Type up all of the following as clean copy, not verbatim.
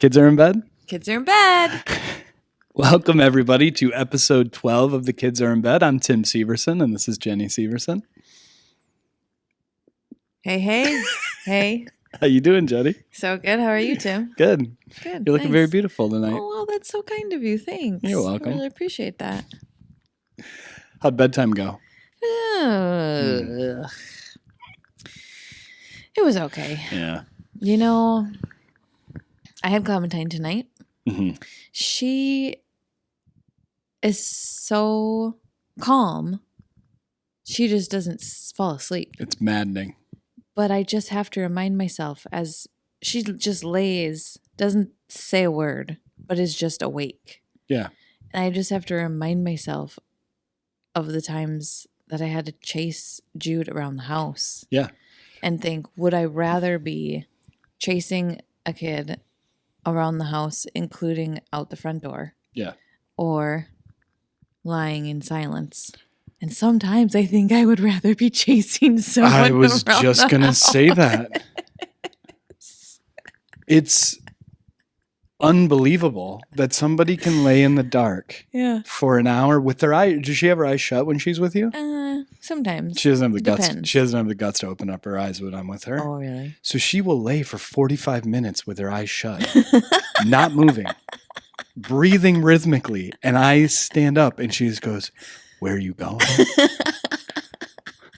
Kids are in bed? Kids are in bed. Welcome, everybody, to episode 12 of The Kids Are in Bed. I'm Tim Severson, and this is Jenni Severson. Hey. How you doing, Jenni? So good. How are you, Tim? Good. Good. You're looking thanks. very beautiful tonight. Oh, well, that's so kind of you. Thanks. You're welcome. I really appreciate that. How'd bedtime go? It was okay. Yeah. You know, I had Clementine tonight. Mm-hmm. She is so calm. She just doesn't fall asleep. It's maddening. But I just have to remind myself as she just lays, doesn't say a word, but is just awake. Yeah. And I just have to remind myself of the times that I had to chase Jude around the house. Yeah. And think, would I rather be chasing a kid around the house, including out the front door? Yeah. Or lying in silence? And sometimes I think I would rather be chasing someone. I was just going to say that. It's unbelievable that somebody can lay in the dark for an hour with their eye. Does she have her eyes shut when she's with you? Sometimes. She doesn't have the guts. Depends. She doesn't have the guts to open up her eyes when I'm with her. Oh, really? So she will lay for 45 minutes with her eyes shut, not moving, breathing rhythmically. And I stand up and she just goes, "Where are you going?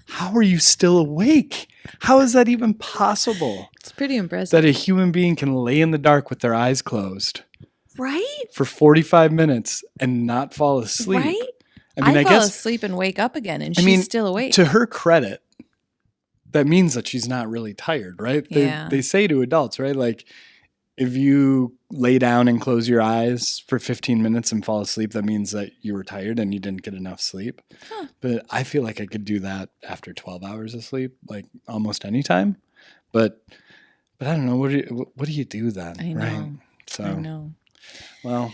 How are you still awake? How is that even possible?" It's pretty impressive. That a human being can lay in the dark with their eyes closed. Right? For 45 minutes and not fall asleep. Right? I fall guess asleep and wake up again and she's still awake. To her credit, that means that she's not really tired, right? They say to adults, right? Like, if you lay down and close your eyes for 15 minutes and fall asleep, that means that you were tired and you didn't get enough sleep. Huh. But I feel like I could do that after 12 hours of sleep, like almost any time. But I don't know. What do you do then? I know. Right? So, I know. Well,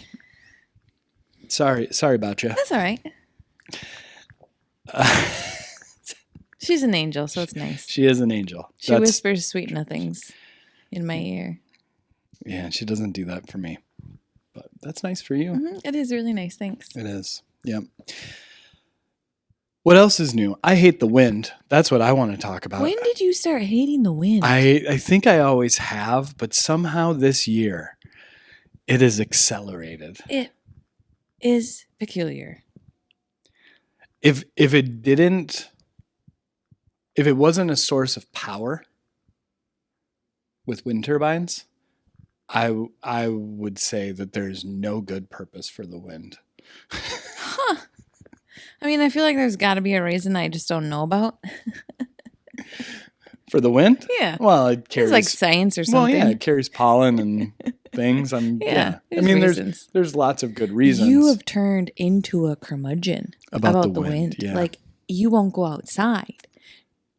sorry about you. That's all right. She's an angel, so it's nice. She is an angel. She whispers sweet nothings in my ear. Yeah, she doesn't do that for me. But that's nice for you. Mm-hmm. It is really nice. Thanks. It is. Yep. What else is new? I hate the wind. That's what I want to talk about. When did you start hating the wind? I think I always have, but somehow this year it is accelerated. It is peculiar. If it wasn't a source of power with wind turbines, I would say that there's no good purpose for the wind. Huh. I mean, I feel like there's got to be a reason I just don't know about. For the wind? Yeah. Well, it carries... It's like science or something. Well, yeah, it carries pollen and things. I mean, there's lots of good reasons. You have turned into a curmudgeon about the wind. Yeah. Like, you won't go outside.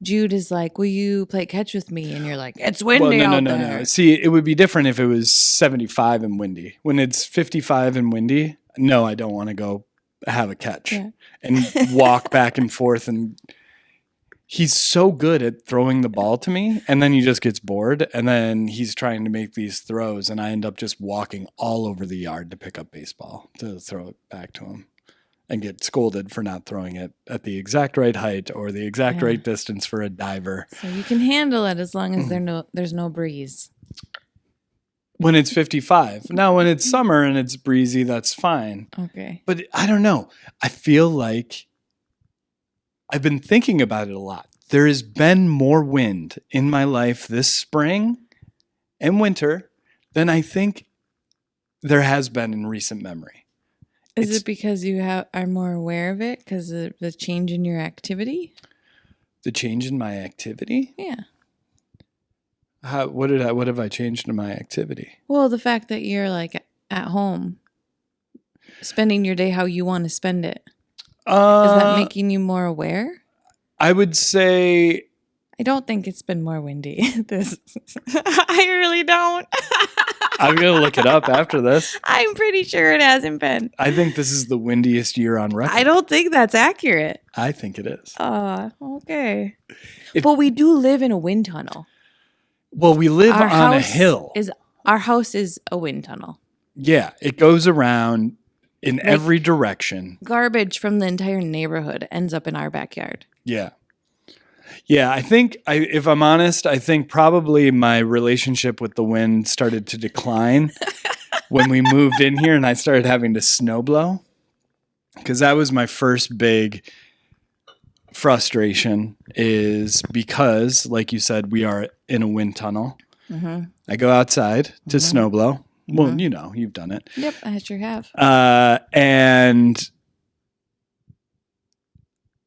Jude is like, "Will you play catch with me?" And you're like, "It's windy out there." No. See, it would be different if it was 75 and windy. When it's 55 and windy, no, I don't want to go have a catch and walk back and forth. And he's so good at throwing the ball to me, and then he just gets bored, and then he's trying to make these throws, and I end up just walking all over the yard to pick up baseball to throw it back to him. And get scolded for not throwing it at the exact right height or the exact right distance for a diver. So you can handle it as long as there's no breeze. When it's 55. Now, when it's summer and it's breezy, that's fine. Okay. But I don't know. I feel like I've been thinking about it a lot. There has been more wind in my life this spring and winter than I think there has been in recent memory. Is it because you are more aware of it because of the change in your activity? The change in my activity? Yeah. What have I changed in my activity? Well, the fact that you're like at home, spending your day how you want to spend it. Is that making you more aware? I would say... I don't think it's been more windy. I really don't. I'm going to look it up after this. I'm pretty sure it hasn't been. I think this is the windiest year on record. I don't think that's accurate. I think it is. Okay. But we do live in a wind tunnel. Well, we live on a hill. Is Our house is a wind tunnel. Yeah, it goes around in every direction. Garbage from the entire neighborhood ends up in our backyard. Yeah. Yeah, I think, if I'm honest, I think probably my relationship with the wind started to decline when we moved in here and I started having to snowblow. Because that was my first big frustration, is because, like you said, we are in a wind tunnel. Mm-hmm. I go outside to snowblow. Well, you know, you've done it. Yep, I sure have. And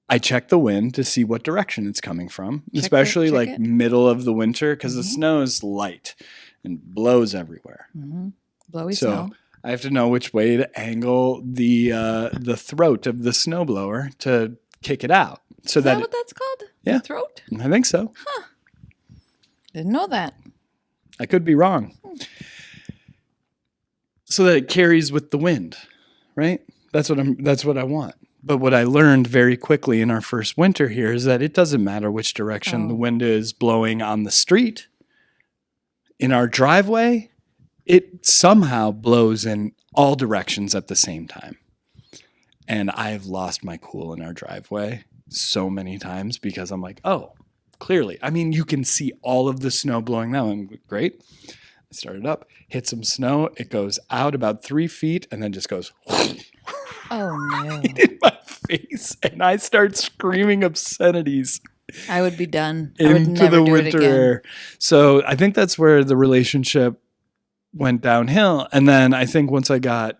I check the wind to see what direction it's coming from, especially like middle of the winter, because the snow is light and blows everywhere. Mm-hmm. Blowy snow. I have to know which way to angle the throat of the snowblower to kick it out. So is that what that's called? Yeah. The throat? I think so. Huh. Didn't know that. I could be wrong. So that it carries with the wind, right? That's what I want. But what I learned very quickly in our first winter here is that it doesn't matter which direction the wind is blowing on the street. In our driveway, it somehow blows in all directions at the same time. And I've lost my cool in our driveway so many times because I'm like, oh, clearly. I mean, you can see all of the snow blowing now. I'm great. I start it up, hit some snow. It goes out about 3 feet and then just goes oh no in my face. And I start screaming obscenities. I would be done. Into the winter air. So I think that's where the relationship went downhill. And then I think once I got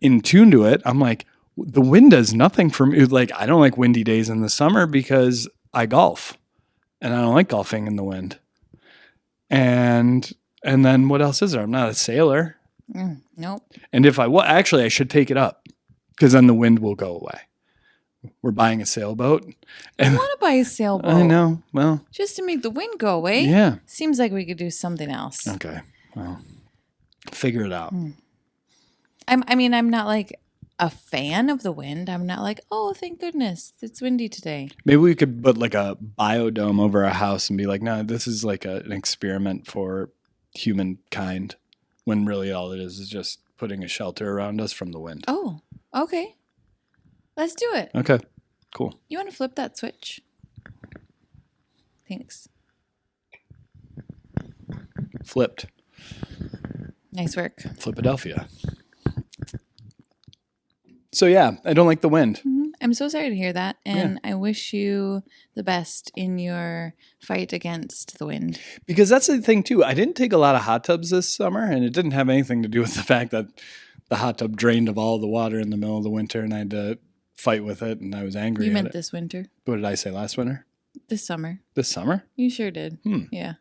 in tune to it, I'm like, the wind does nothing for me. Like, I don't like windy days in the summer because I golf and I don't like golfing in the wind. And then what else is there? I'm not a sailor. Nope. And if actually I should take it up because then the wind will go away. We're buying a sailboat. I want to buy a sailboat. I know. Well, just to make the wind go away. Yeah. Seems like we could do something else. Okay. Well, figure it out. I'm not like a fan of the wind. I'm not like, oh, thank goodness it's windy today. Maybe we could put like a biodome over our house and be like, no, this is like an experiment for humankind, when really all it is just putting a shelter around us from the wind. Oh, okay. Let's do it. Okay, cool. You want to flip that switch? Thanks. Flipped. Nice work. Philadelphia. So yeah, I don't like the wind. Mm-hmm. I'm so sorry to hear that. And I wish you the best in your fight against the wind. Because that's the thing too. I didn't take a lot of hot tubs this summer, and it didn't have anything to do with the fact that the hot tub drained of all the water in the middle of the winter and I had to fight with it and I was angry. You meant this winter. What did I say last winter? This summer. This summer? You sure did. Yeah.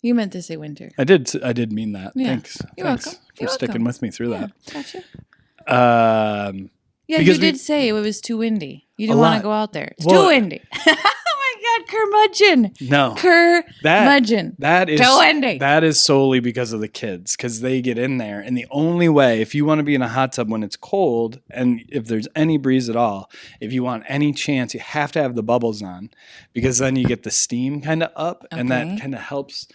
You meant to say winter. I did mean that. Yeah. Thanks. You're Thanks welcome. for sticking with me through that. Gotcha. Yeah, you did say it was too windy. You didn't want to go out there. It's too windy. Oh my God, curmudgeon. No. Curmudgeon. That is too windy. That is solely because of the kids, because they get in there. And the only way, if you want to be in a hot tub when it's cold, and if there's any breeze at all, if you want any chance, you have to have the bubbles on, because then you get the steam kind of up, and that kind of helps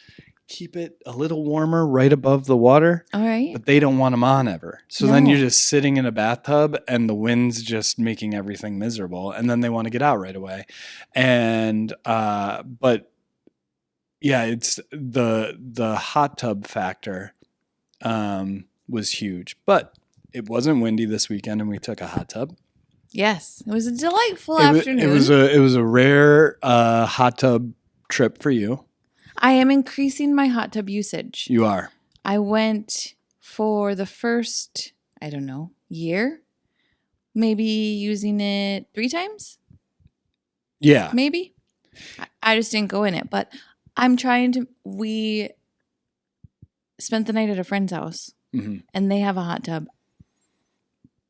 keep it a little warmer right above the water. All right. But they don't want them on ever. So then you're just sitting in a bathtub and the wind's just making everything miserable. And then they want to get out right away. And, but yeah, it's the hot tub factor, was huge, but it wasn't windy this weekend and we took a hot tub. Yes. It was a delightful afternoon. It was a rare, hot tub trip for you. I am increasing my hot tub usage. You are. I went for the first, year, maybe using it 3 times. Yeah. Maybe. I just didn't go in it, but I'm trying to. We spent the night at a friend's house, and they have a hot tub.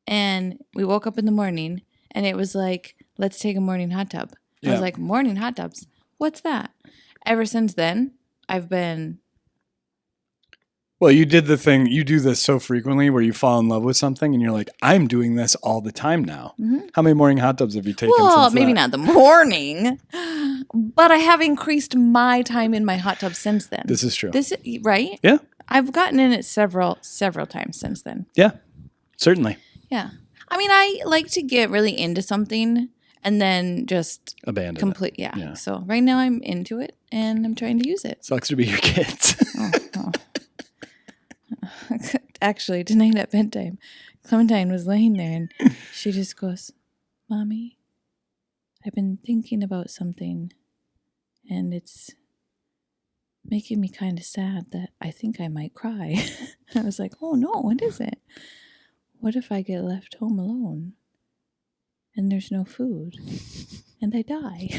And we woke up in the morning, and it was like, let's take a morning hot tub. I was like, morning hot tubs? What's that? Ever since then, I've been Well, you did the thing. You do this so frequently where you fall in love with something and you're like, I'm doing this all the time now. Mm-hmm. How many morning hot tubs have you taken? Well, maybe not the morning, but I have increased my time in my hot tub since then. This is true. Right? Yeah. I've gotten in it several times since then. Yeah, certainly. Yeah. I mean, I like to get really into something and then just abandon it. Yeah. So right now I'm into it and I'm trying to use it. Sucks to be your kids. Oh. Actually, tonight at bedtime, Clementine was laying there and she just goes, Mommy, I've been thinking about something and it's making me kind of sad that I think I might cry. I was like, oh no, what is it? What if I get left home alone and there's no food and I die?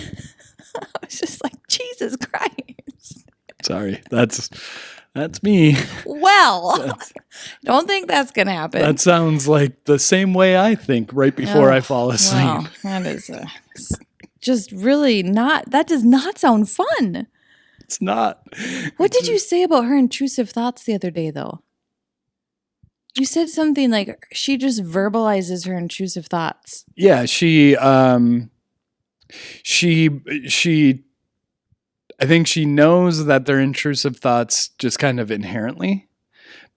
I was just like, Jesus Christ. Sorry, that's me. Well, don't think that's going to happen. That sounds like the same way I think right before I fall asleep. Wow, that is just really not, that does not sound fun. It's not. What did you say about her intrusive thoughts the other day, though? You said something like she just verbalizes her intrusive thoughts. Yeah, she I think she knows that they're intrusive thoughts just kind of inherently,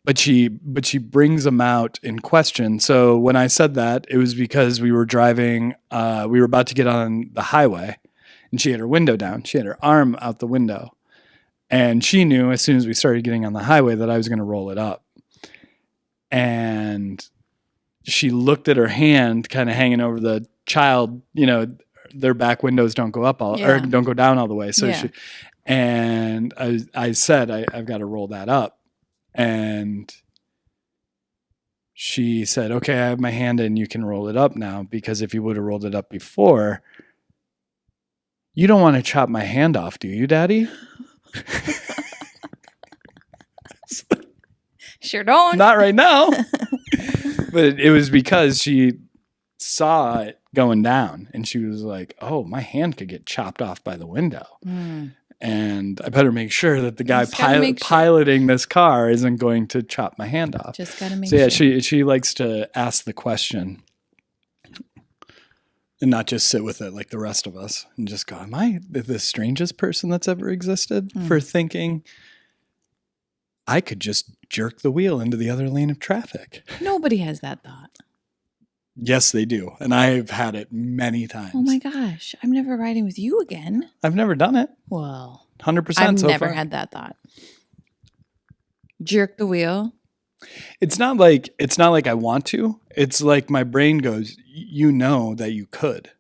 but she brings them out in question. So when I said that, it was because we were driving, we were about to get on the highway, and she had her window down. She had her arm out the window, and she knew as soon as we started getting on the highway that I was going to roll it up. And she looked at her hand kind of hanging over the child, their back windows don't go up or don't go down all the way. So I said, I've got to roll that up. And she said, okay, I have my hand in, you can roll it up now, because if you would have rolled it up before, you don't want to chop my hand off, do you, Daddy? Sure don't. Not right now. But it was because she saw it going down and she was like, oh, my hand could get chopped off by the window. And I better make sure that the guy piloting this car isn't going to chop my hand off. Just got to make sure. So yeah, she likes to ask the question and not just sit with it like the rest of us and just go, am I the strangest person that's ever existed for thinking I could just jerk the wheel into the other lane of traffic? Nobody has that thought. Yes, they do. And I've had it many times. Oh my gosh. I'm never riding with you again. I've never done it. Well, 100% I've so never far. had that thought. Jerk the wheel. It's not like I want to. It's like my brain goes, you know that you could.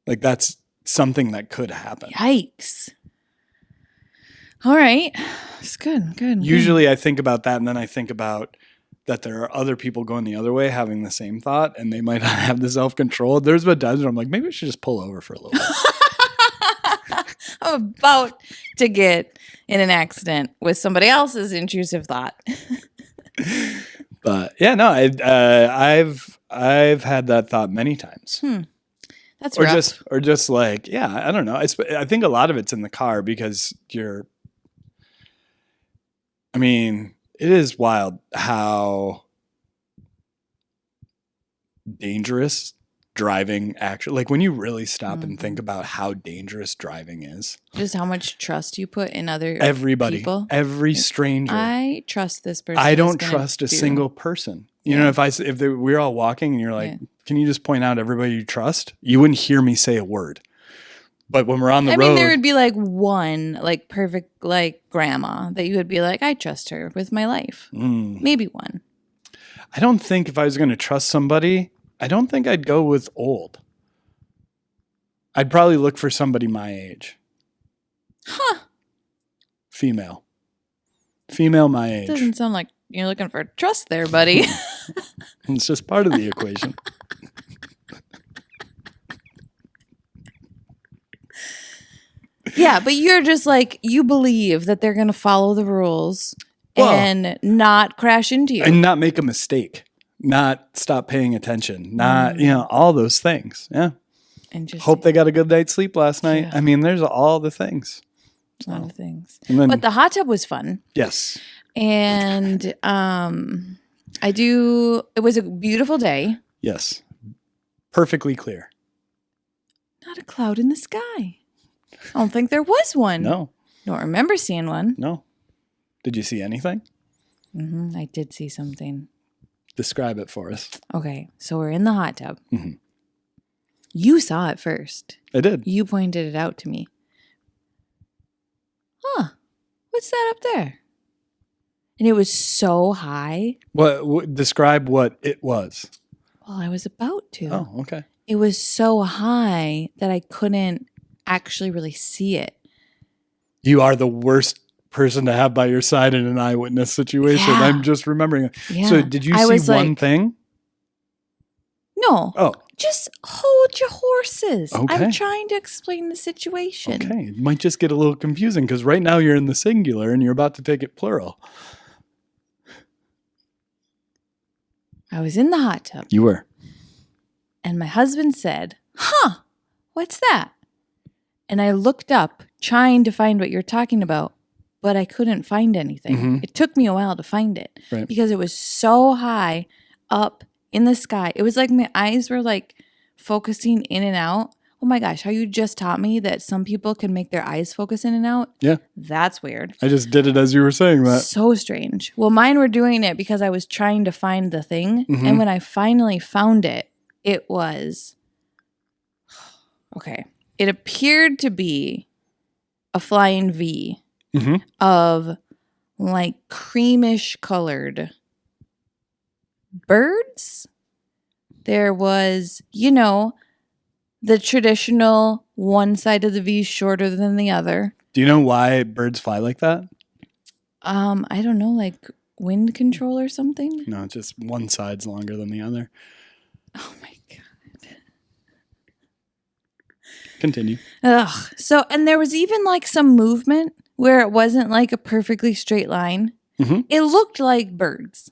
Like that's something that could happen. Yikes. All right. It's good. Usually I think about that and then I think about that there are other people going the other way having the same thought and they might not have the self-control. There's been times where I'm like, maybe I should just pull over for a little bit. I'm about to get in an accident with somebody else's intrusive thought. But yeah, no, I've had that thought many times. That's rough. Or just like, yeah, I don't know. I think a lot of it's in the car because it is wild how dangerous driving actually, like when you really stop and think about how dangerous driving is. Just how much trust you put in everybody, people. Every stranger. I trust this person. I don't trust a single person. You know, if we're all walking and you're like, can you just point out everybody you trust? You wouldn't hear me say a word. But when we're on the road, I mean, there would be like one, like perfect, like grandma that you would be like, I trust her with my life. Maybe one. I don't think if I was going to trust somebody, I don't think I'd go with old. I'd probably look for somebody my age. Huh. Female my age. Doesn't sound like you're looking for trust there, buddy. It's just part of the equation. Yeah, but you're just like, you believe that they're going to follow the rules and not crash into you. And not make a mistake. Not stop paying attention. Not, all those things. Yeah. And just hope they got a good night's sleep last night. Yeah. I mean, there's all the things. A lot of things. But the hot tub was fun. Yes. And it was a beautiful day. Yes. Perfectly clear. Not a cloud in the sky. I don't think there was one. No. Don't remember seeing one. No. Did you see anything? I did see something. Describe it for us. Okay, so we're in the hot tub. You saw it first. I did. You pointed it out to me. Huh. What's that up there? And it was so high. Describe what it was. Well, I was about to. Oh, okay. It was so high that I couldn't actually really see it. You are the worst person to have by your side in an eyewitness situation. Yeah. I'm just remembering. Yeah. So did you see one thing? No. Oh. Just hold your horses. Okay. I'm trying to explain the situation. Okay. It might just get a little confusing because right now you're in the singular and you're about to take it plural. I was in the hot tub. You were. And my husband said, "Huh, what's that?" And I looked up trying to find what you're talking about, but I couldn't find anything. It took me a while to find it because it was so high up in the sky. It was like my eyes were like focusing in and out. Oh my gosh, how you just taught me that some people can make their eyes focus in and out? Yeah. That's weird. I just did it as you were saying that. So strange. Well, mine were doing it because I was trying to find the thing. And when I finally found it, it was, okay. It appeared to be a flying V of like creamish colored birds. There was, the traditional one side of the V shorter than the other. Do you know why birds fly like that? I don't know, like wind control or something? No, just one side's longer than the other. Oh my God. Continue. Ugh. So, and there was even like some movement where it wasn't like a perfectly straight line. It looked like birds.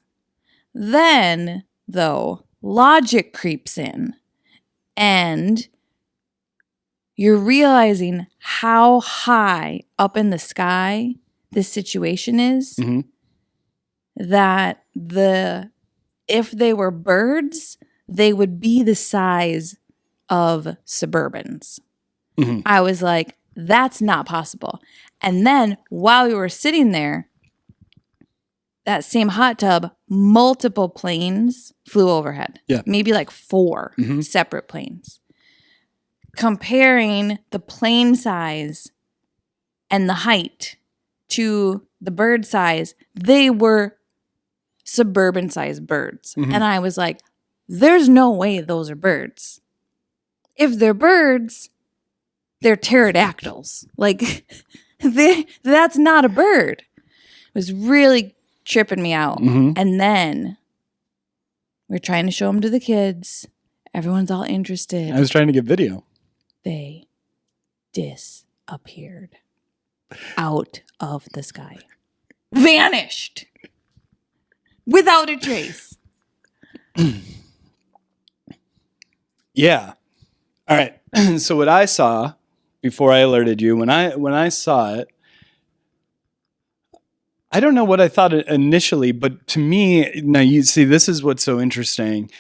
Then, though, logic creeps in and you're realizing how high up in the sky this situation is that if they were birds, they would be the size of Suburbans. I was like, that's not possible. And then while we were sitting there, that same hot tub, multiple planes flew overhead. Yeah. Maybe like 4 separate planes. Comparing the plane size and the height to the bird size, they were Suburban sized birds. And I was like, there's no way those are birds. If they're birds, they're pterodactyls. Like, that's not a bird. It was really tripping me out. And then we're trying to show them to the kids. Everyone's all interested. I was trying to get video. They disappeared out of the sky. Vanished. Without a trace. Yeah. All right. So what I saw before I alerted you, when I saw it, I don't know what I thought initially, but to me, now you see, this is what's so interesting,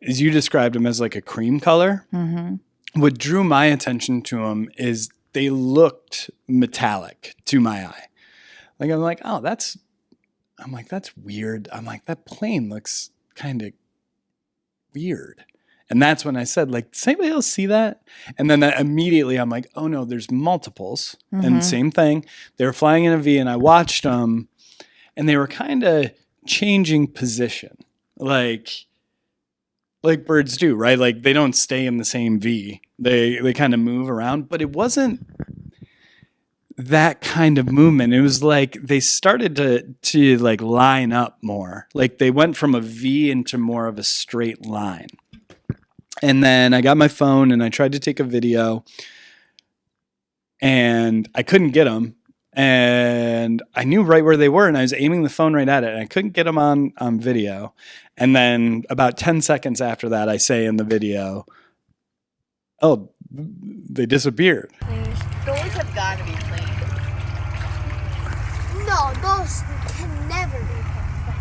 is you described them as like a cream color. What drew my attention to them is they looked metallic to my eye. Like, I'm like, oh, that's weird. I'm like, that plane looks kind of weird. And that's when I said, like, does anybody else see that? And then immediately I'm like, oh no, there's multiples. And same thing. They were flying in a V and I watched them and they were kind of changing position. Like birds do, right? Like they don't stay in the same V. They kind of move around, but it wasn't that kind of movement. It was like they started to like line up more. Like they went from a V into more of a straight line. And then I got my phone and I tried to take a video and I couldn't get them. And I knew right where they were and I was aiming the phone right at it and I couldn't get them on video. And then about 10 seconds after that, I say in the video, oh, they disappeared. Those have got to be planes. No, those cannot. never be picked by.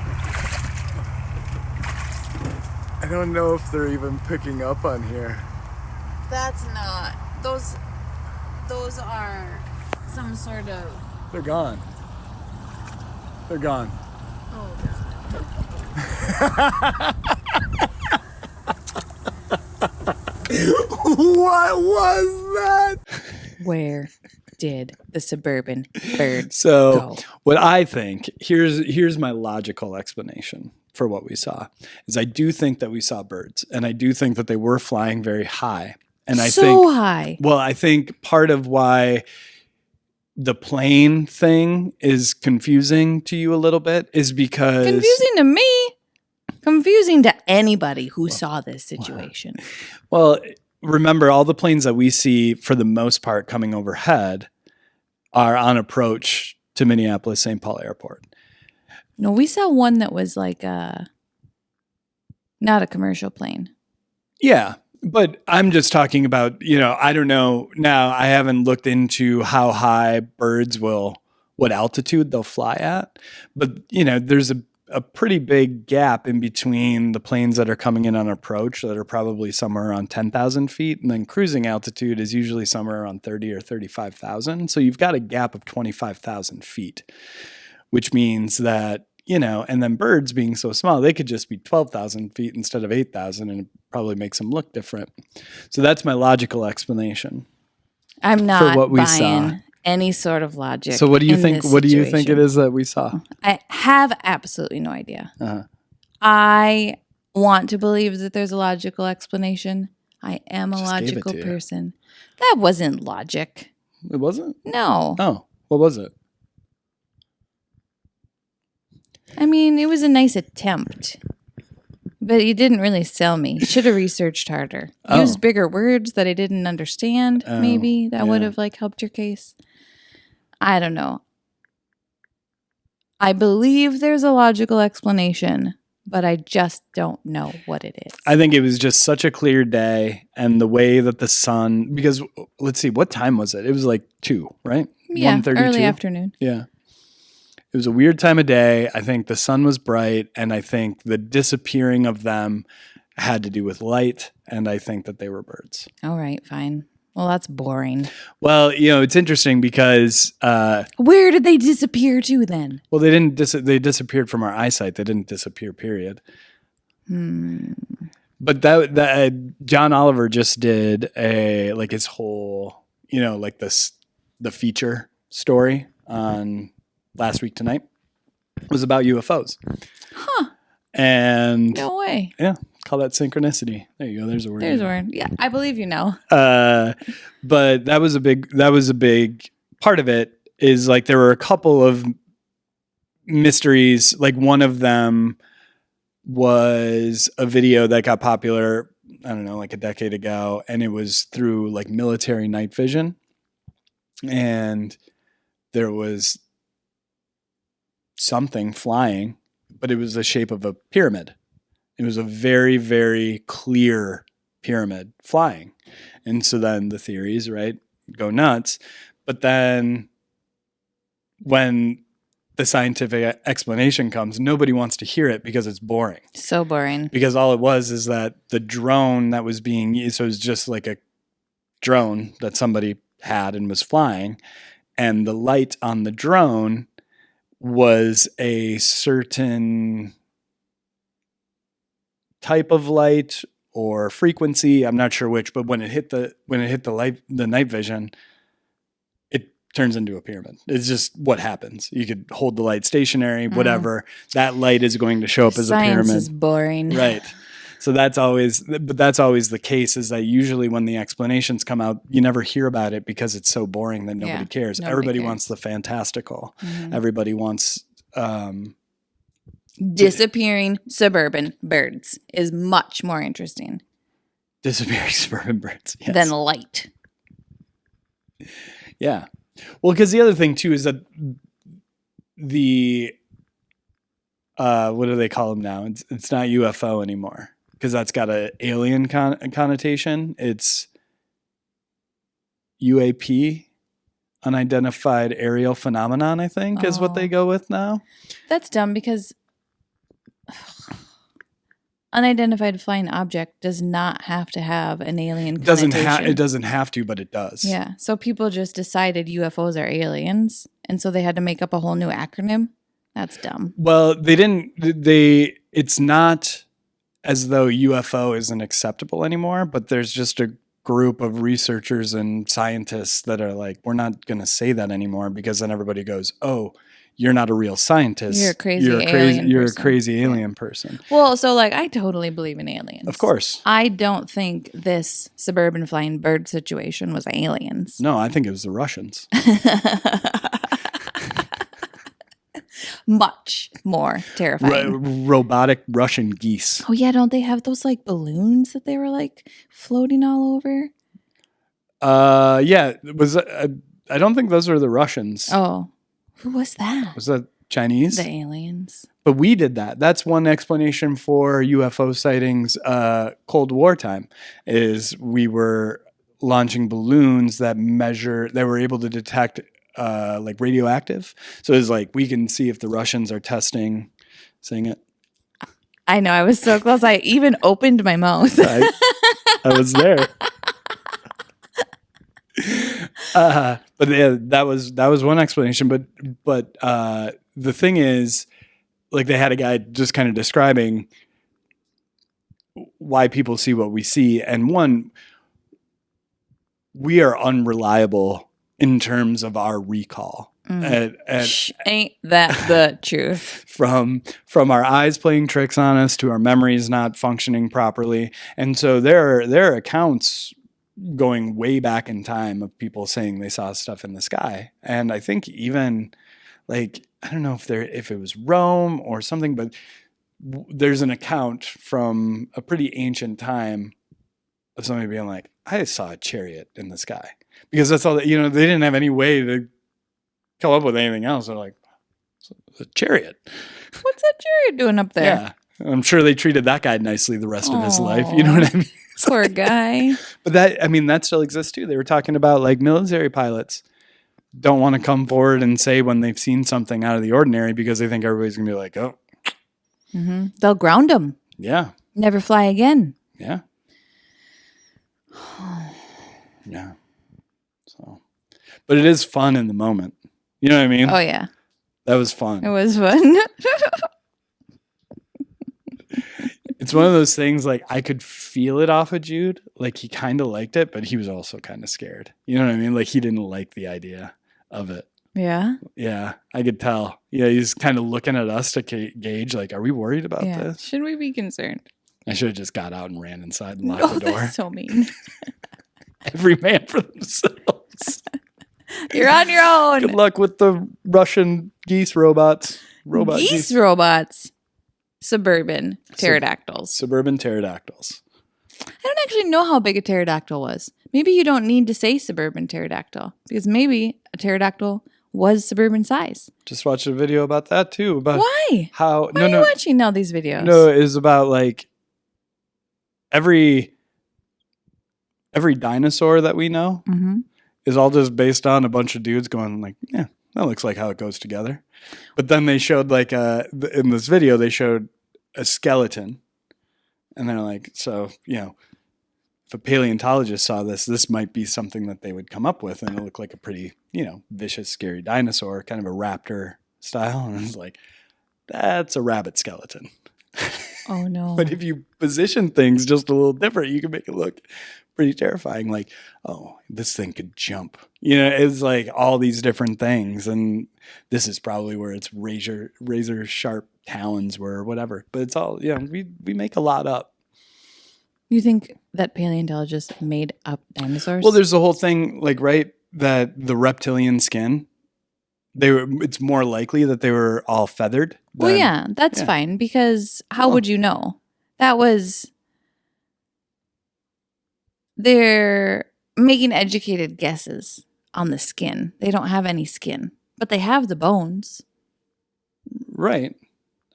I don't know if they're even picking up on here. That's not. Those are some sort of... They're gone. They're gone. Oh, God. What was that? Where did the suburban birds So go? what I think, here's my logical explanation for what we saw, is I do think that we saw birds, and I do think that they were flying very high. And I think High. Well, I think part of why the plane thing is confusing to you a little bit is because... Confusing to me. Confusing to anybody who saw this situation. Well, remember, all the planes that we see, for the most part, coming overhead are on approach to Minneapolis St. Paul Airport. No, we saw one that was like not a commercial plane. Yeah, but I'm just talking about, I don't know. Now, I haven't looked into how high birds what altitude they'll fly at. But, there's a pretty big gap in between the planes that are coming in on approach that are probably somewhere around 10,000 feet. And then cruising altitude is usually somewhere around 30 or 35,000. So you've got a gap of 25,000 feet, which means that, and then birds being so small, they could just be 12,000 feet instead of 8,000, and it probably makes them look different. So that's my logical explanation. I'm not for what we buying saw. Any sort of logic. So what do you think? What do you think it situation. is that we saw? I have absolutely no idea. Uh-huh. I want to believe that there's a logical explanation. I am a Just gave it logical to you. person. That wasn't logic. It wasn't? No. Oh, what was it? I mean, it was a nice attempt. But you didn't really sell me. Should have researched harder. Oh. Used bigger words that I didn't understand, Oh, maybe. That would yeah. have helped your case. I don't know. I believe there's a logical explanation, but I just don't know what it is. I think it was just such a clear day, and the way that the sun, because let's see, what time was it? It was like 2, right? Yeah, 1:32? early afternoon. Yeah. It was a weird time of day. I think the sun was bright, and I think the disappearing of them had to do with light, and I think that they were birds. All right, fine. Well, that's boring. Well, it's interesting because Where did they disappear to then? well, they didn't they disappeared from our eyesight. They didn't disappear, period. But that John Oliver just did his whole, the feature story on Last Week Tonight was about UFOs. Huh. And No way. yeah, call that synchronicity. There you go. There's a word. There's a word. Yeah, I believe you now. But that was a big part of it, is there were a couple of mysteries. Like, one of them was a video that got popular, I don't know, a decade ago. And it was through military night vision. And there was something flying, but it was the shape of a pyramid. It was a very, very clear pyramid flying. And so then the theories, right, go nuts. But then when the scientific explanation comes, nobody wants to hear it because it's boring. So boring. Because all it was is that the drone that was being used, so it was just like a drone that somebody had and was flying. And the light on the drone was a certain type of light or frequency. I'm not sure which, but when it hit the night vision, it turns into a pyramid. It's just what happens. You could hold the light stationary, whatever. That light is going to show up as a pyramid. Science is boring. Right. So that's always the case, is that usually when the explanations come out, you never hear about it because it's so boring that nobody cares. Everybody wants the fantastical. Everybody wants disappearing suburban birds is much more interesting. Disappearing suburban birds. Yes. Than light. Yeah. Well, because the other thing too is that the what do they call them now? It's not UFO anymore, because that's got an alien connotation. It's UAP. unidentified aerial phenomenon, I think, is what they go with now. That's dumb because unidentified flying object does not have to have an alien connotation. It doesn't have to, but it does. Yeah. So people just decided UFOs are aliens, and so they had to make up a whole new acronym. That's dumb. Well, it's not as though UFO isn't acceptable anymore, but there's just a group of researchers and scientists that are like, we're not going to say that anymore, because then everybody goes, oh, you're not a real scientist. You're a crazy alien You're a crazy alien person. Well, so like I totally believe in aliens. Of course. I don't think this suburban flying bird situation was aliens. No, I think it was the Russians. Much more terrifying. Robotic Russian geese. Oh yeah, don't they have those like balloons that they were like floating all over? Yeah. I don't think those are the Russians. Oh, who was that? Was that Chinese? The aliens. But we did that. That's one explanation for UFO sightings. Cold War time is we were launching balloons that were able to detect like radioactive. So it's like we can see if the Russians are testing. Saying it. I know. I was so close. I even opened my mouth. I was there. But yeah, that was one explanation. But the thing is, like, they had a guy just kind of describing why people see what we see, and one, we are unreliable in terms of our recall. Ain't that the truth? From our eyes playing tricks on us to our memories not functioning properly, and so there are accounts going way back in time of people saying they saw stuff in the sky, and I think even like I don't know if it was Rome or something, but there's an account from a pretty ancient time of somebody being like, I saw a chariot in the sky, because that's all that, they didn't have any way to come up with anything else. They're like, it's a chariot. What's that chariot doing up there? Yeah. I'm sure they treated that guy nicely the rest of his life. You know what I mean? Poor guy. But that still exists too. They were talking about like military pilots don't want to come forward and say when they've seen something out of the ordinary, because they think everybody's going to be like, oh. Mm-hmm. They'll ground them. Yeah. Never fly again. Yeah. Yeah. So, but it is fun in the moment. You know what I mean? Oh, yeah. That was fun. It was fun. It's one of those things, like, I could feel it off of Jude. Like, he kind of liked it, but he was also kind of scared. You know what I mean? Like, he didn't like the idea of it. Yeah? Yeah, I could tell. Yeah, he's kind of looking at us to gauge, like, are we worried about this? Should we be concerned? I should have just got out and ran inside and locked the door. That's so mean. Every man for themselves. You're on your own. Good luck with the Russian geese robots. Geese robots. Suburban pterodactyls. Suburban pterodactyls. I don't actually know how big a pterodactyl was. Maybe you don't need to say suburban pterodactyl, because maybe a pterodactyl was suburban size. Just watched a video about that too. About why? How? Why are you watching all these videos? No, it was about like every dinosaur that we know is all just based on a bunch of dudes going like, yeah, that looks like how it goes together. But then they showed like in this video they showed a skeleton, and they're like, so if a paleontologist saw this might be something that they would come up with, and it looked like a pretty vicious, scary dinosaur, kind of a raptor style, and it's like, that's a rabbit skeleton. Oh no! But if you position things just a little different, you can make it look pretty terrifying. Like, oh, this thing could jump. It's like all these different things, and this is probably where its razor sharp talons were, or whatever. But it's all we make a lot up. You think that paleontologists made up dinosaurs? Well, there's the whole thing, like, right, that the reptilian skin, it's more likely that they were all feathered. Well, yeah, that's fine, because how would you know? They're making educated guesses on the skin. They don't have any skin, but they have the bones. Right.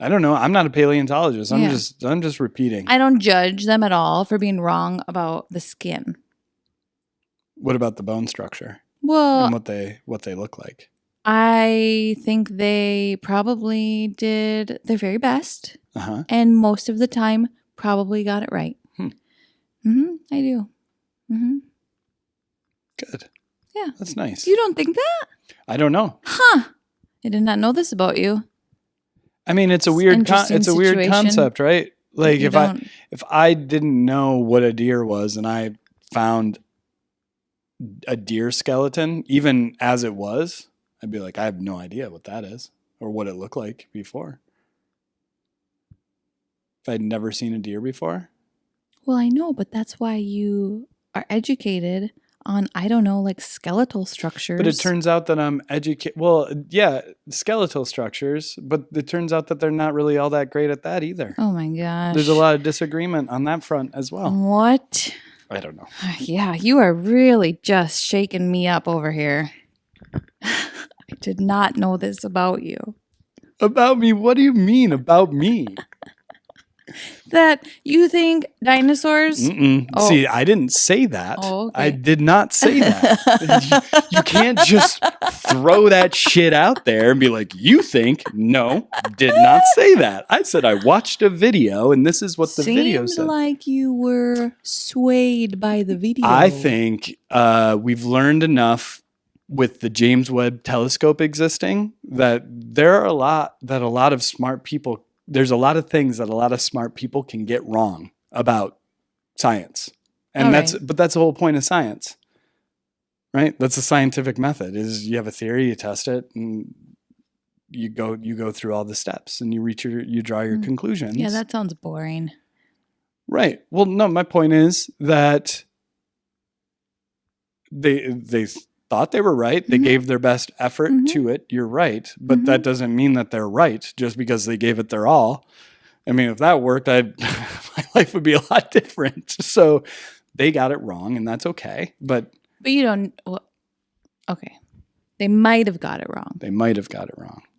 I don't know. I'm not a paleontologist. I'm just repeating. I don't judge them at all for being wrong about the skin. What about the bone structure? Well, and what they look like. I think they probably did their very best, and most of the time probably got it right. I do. Good. Yeah, That's nice. You don't think that? I don't know. Huh? I did not know this about you. I mean, it's a weird weird concept, right? Like if I didn't know what a deer was and I found a deer skeleton, even as it was, I'd be like, I have no idea what that is or what it looked like before. If I'd never seen a deer before. Well, I know, but that's why you are educated on, I don't know, like skeletal structures. But it turns out that I'm educated. Well, yeah, skeletal structures, but it turns out that they're not really all that great at that either. Oh my gosh. There's a lot of disagreement on that front as well. What? I don't know. Yeah, you are really just shaking me up over here. I did not know this about you. About me? What do you mean about me? That you think dinosaurs? Oh. See, I didn't say that. Oh, okay. I did not say that. you can't just throw that shit out there and be like, you think? No, did not say that. I said I watched a video and this is what the video said. Seemed like you were swayed by the video. I think we've learned enough with the James Webb Telescope existing that there's a lot of things that a lot of smart people can get wrong about science. And that's the whole point of science, right? That's the scientific method is you have a theory, you test it, and you go through all the steps and you draw your conclusions. Yeah, that sounds boring. Right. Well, no, my point is that they thought they were right. They gave their best effort to it. You're right. But that doesn't mean that they're right just because they gave it their all. I mean, if that worked, my life would be a lot different. So they got it wrong and that's okay. But you don't, well, okay. They might have got it wrong.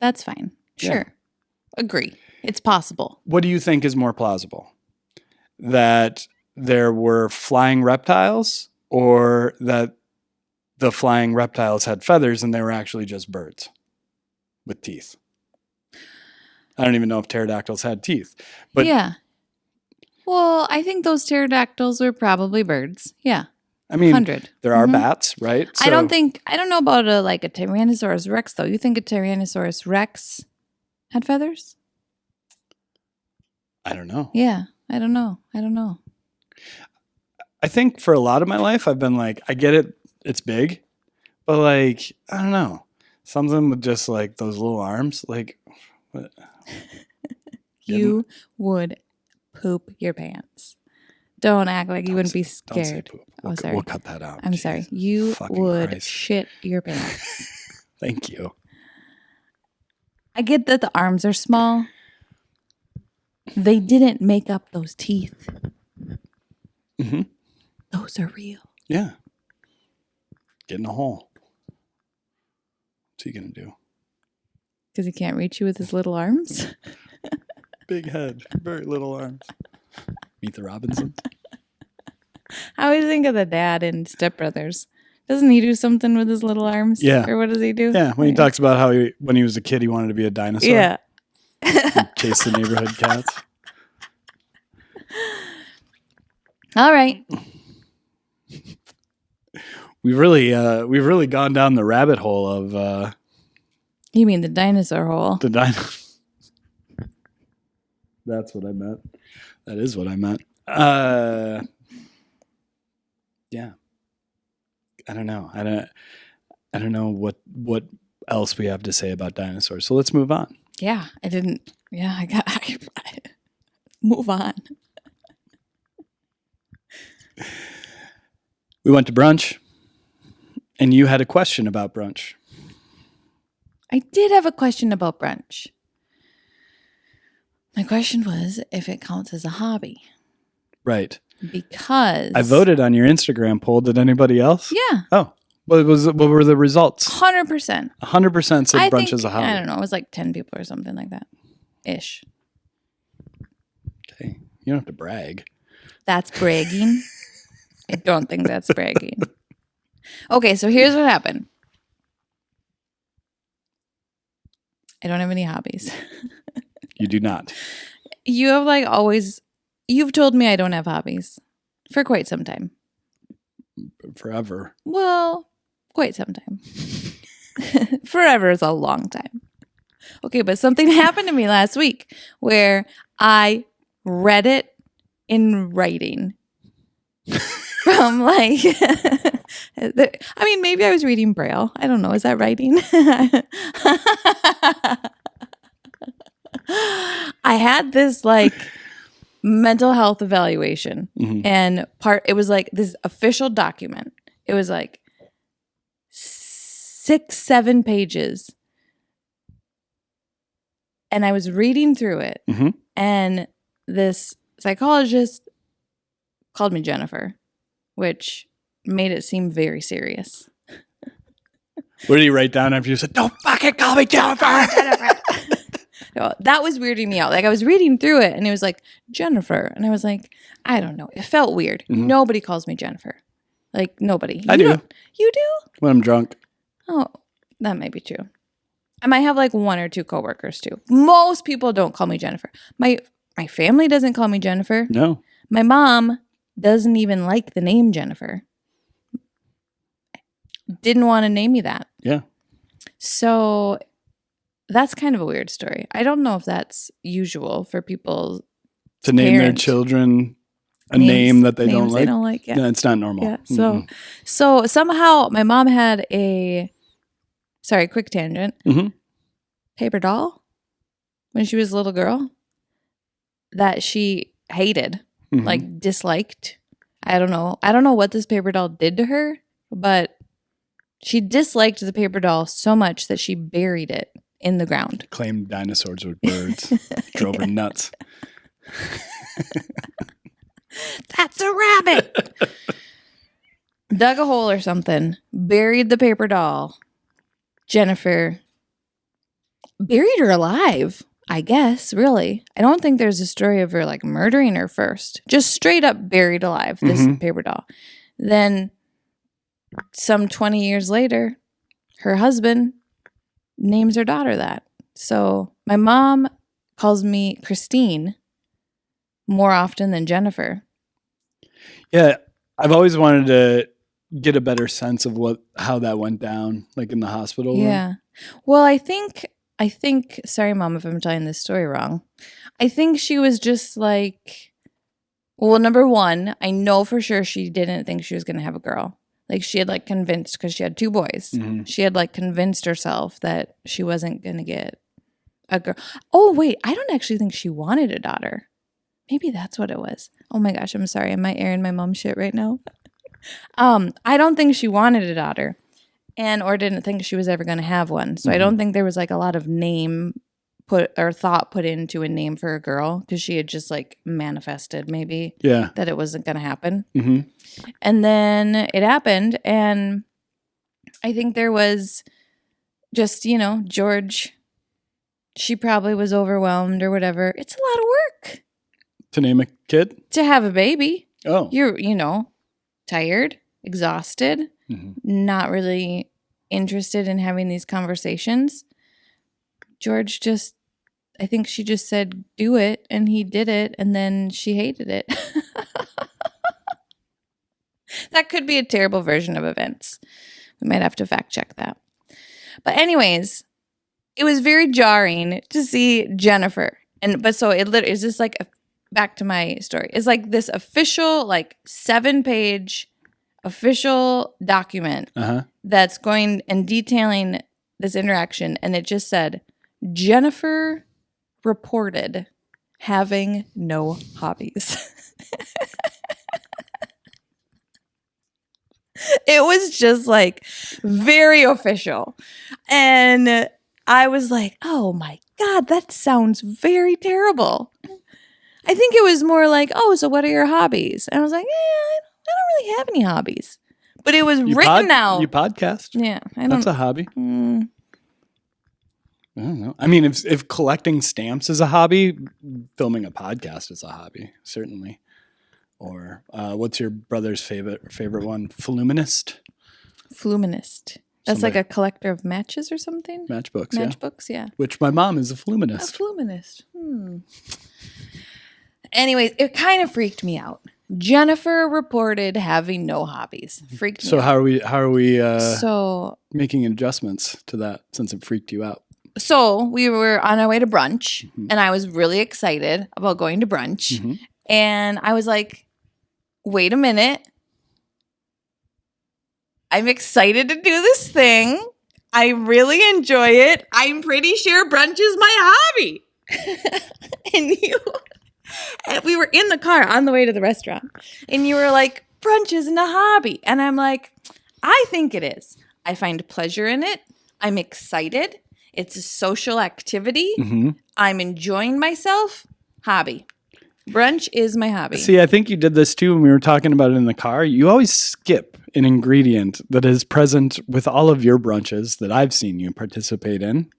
That's fine. Sure. Yeah. Agree. It's possible. What do you think is more plausible? That there were flying reptiles or that the flying reptiles had feathers and they were actually just birds with teeth? I don't even know if pterodactyls had teeth. But yeah. Well, I think those pterodactyls were probably birds. Yeah. I mean, 100. There are bats, right? So, I don't know about a Tyrannosaurus Rex though. You think a Tyrannosaurus Rex had feathers? I don't know. Yeah. I don't know. I think for a lot of my life, I've been like, I get it. It's big, but like, I don't know, something with just like those little arms, like what? You would poop your pants. Don't act like you wouldn't be scared. Don't say poop. Sorry. We'll cut that out. I'm sorry. You would shit your pants. Thank you. I get that the arms are small. They didn't make up those teeth. Those are real. Yeah. Get in a hole. What's he going to do? Because he can't reach you with his little arms? Big head, very little arms. Meet the Robinsons. I always think of the dad in Step Brothers. Doesn't he do something with his little arms? Yeah. Or what does he do? Yeah, when he talks about how when he was a kid, he wanted to be a dinosaur. Yeah. Chase the neighborhood cats. All right. We've really gone down the rabbit hole of You mean the dinosaur hole? That's what I meant. That is what I meant. Yeah. I don't know. I don't know what else we have to say about dinosaurs. So let's move on. Yeah, move on. We went to brunch. And you had a question about brunch. I did have a question about brunch. My question was if it counts as a hobby. Right. Because I voted on your Instagram poll. Did anybody else? Yeah. Oh. What were the results? 100%. 100% said brunch is a hobby. I don't know. It was like 10 people or something like that. Ish. Okay. You don't have to brag. That's bragging. I don't think that's bragging. Okay, so here's what happened. I don't have any hobbies. You do not. You have like always, you've told me I don't have hobbies for quite some time. Forever. Well, quite some time. Forever is a long time. Okay, but something happened to me last week where I read it in writing. From like, I mean, maybe I was reading Braille. I don't know. Is that writing? I had this like mental health evaluation and it was like this official document. It was like 6-7 pages. And I was reading through it and this psychologist called me Jennifer, which made it seem very serious. What did he write down after you said, "Don't fucking call me Jennifer"? No, that was weirding me out. Like I was reading through it and it was like, Jennifer. And I was like, I don't know. It felt weird. Nobody calls me Jennifer. Like nobody. I do. You do? When I'm drunk. Oh, that might be true. I might have like 1 or 2 coworkers too. Most people don't call me Jennifer. My family doesn't call me Jennifer. No. My mom doesn't even like the name Jennifer. Didn't want to name me that. Yeah. So that's kind of a weird story. I don't know if that's usual for people to name their children a name that they don't like. They don't like. Yeah. No, it's not normal. Yeah. So somehow my mom had quick tangent. Paper doll when she was a little girl that she hated, like disliked. I don't know what this paper doll did to her, but she disliked the paper doll so much that she buried it in the ground. Claimed dinosaurs were birds. Drove her nuts. That's a rabbit. Dug a hole or something. Buried the paper doll. Jennifer buried her alive, I guess, really. I don't think there's a story of her like murdering her first. Just straight up buried alive, this paper doll. Then some 20 years later, her husband names her daughter that. So my mom calls me Christine more often than Jennifer. Yeah, I've always wanted to get a better sense of how that went down, like in the hospital. Yeah. Well, I think, sorry, Mom, if I'm telling this story wrong. I think she was just like, well, number one, I know for sure she didn't think she was going to have a girl. Like she had like convinced, because she had 2 boys. She had like convinced herself that she wasn't going to get a girl. Oh, wait, I don't actually think she wanted a daughter. Maybe that's what it was. Oh my gosh, I'm sorry. Am I airing my mom shit right now? I don't think she wanted a daughter or didn't think she was ever going to have one. So I don't think there was like a lot of thought put into a name for a girl, because she had just like manifested maybe that it wasn't going to happen. And then it happened. And I think there was just, George, she probably was overwhelmed or whatever. It's a lot of work. To name a kid? To have a baby. Oh. You're, tired, exhausted, not really interested in having these conversations. George I think she just said, do it, and he did it, and then she hated it. That could be a terrible version of events. We might have to fact check that. But anyways, it was very jarring to see Jennifer. So it literally is just like back to my story. It's like this official, like 7-page official document that's going and detailing this interaction. And it just said, Jennifer reported having no hobbies. It was just like very official. And I was like, oh my God, that sounds very terrible. I think it was more like, oh, so what are your hobbies? And I was like, I don't really have any hobbies. But it was written out. You podcast. Yeah. That's a hobby. I don't know. I mean, if collecting stamps is a hobby, filming a podcast is a hobby, certainly. Or what's your brother's favorite one? Fluminist? Fluminist. That's like a collector of matches or something? Matchbooks, Matchbooks, yeah. Which my mom is a A fluminist. fluminist. Anyways, it kind of freaked me out. Jennifer reported having no hobbies. Freaked me So out. how are we So making adjustments to that since it freaked you out? So we were on our way to brunch, and I was really excited about going to brunch. And I was like, wait a minute. I'm excited to do this thing. I really enjoy it. I'm pretty sure brunch is my hobby. And we were in the car on the way to the restaurant, and you were like, brunch isn't a hobby. And I'm like, I think it is. I find pleasure in it. I'm excited. It's a social activity. I'm enjoying myself. Hobby. Brunch is my hobby. See, I think you did this too when we were talking about it in the car. You always skip an ingredient that is present with all of your brunches that I've seen you participate in.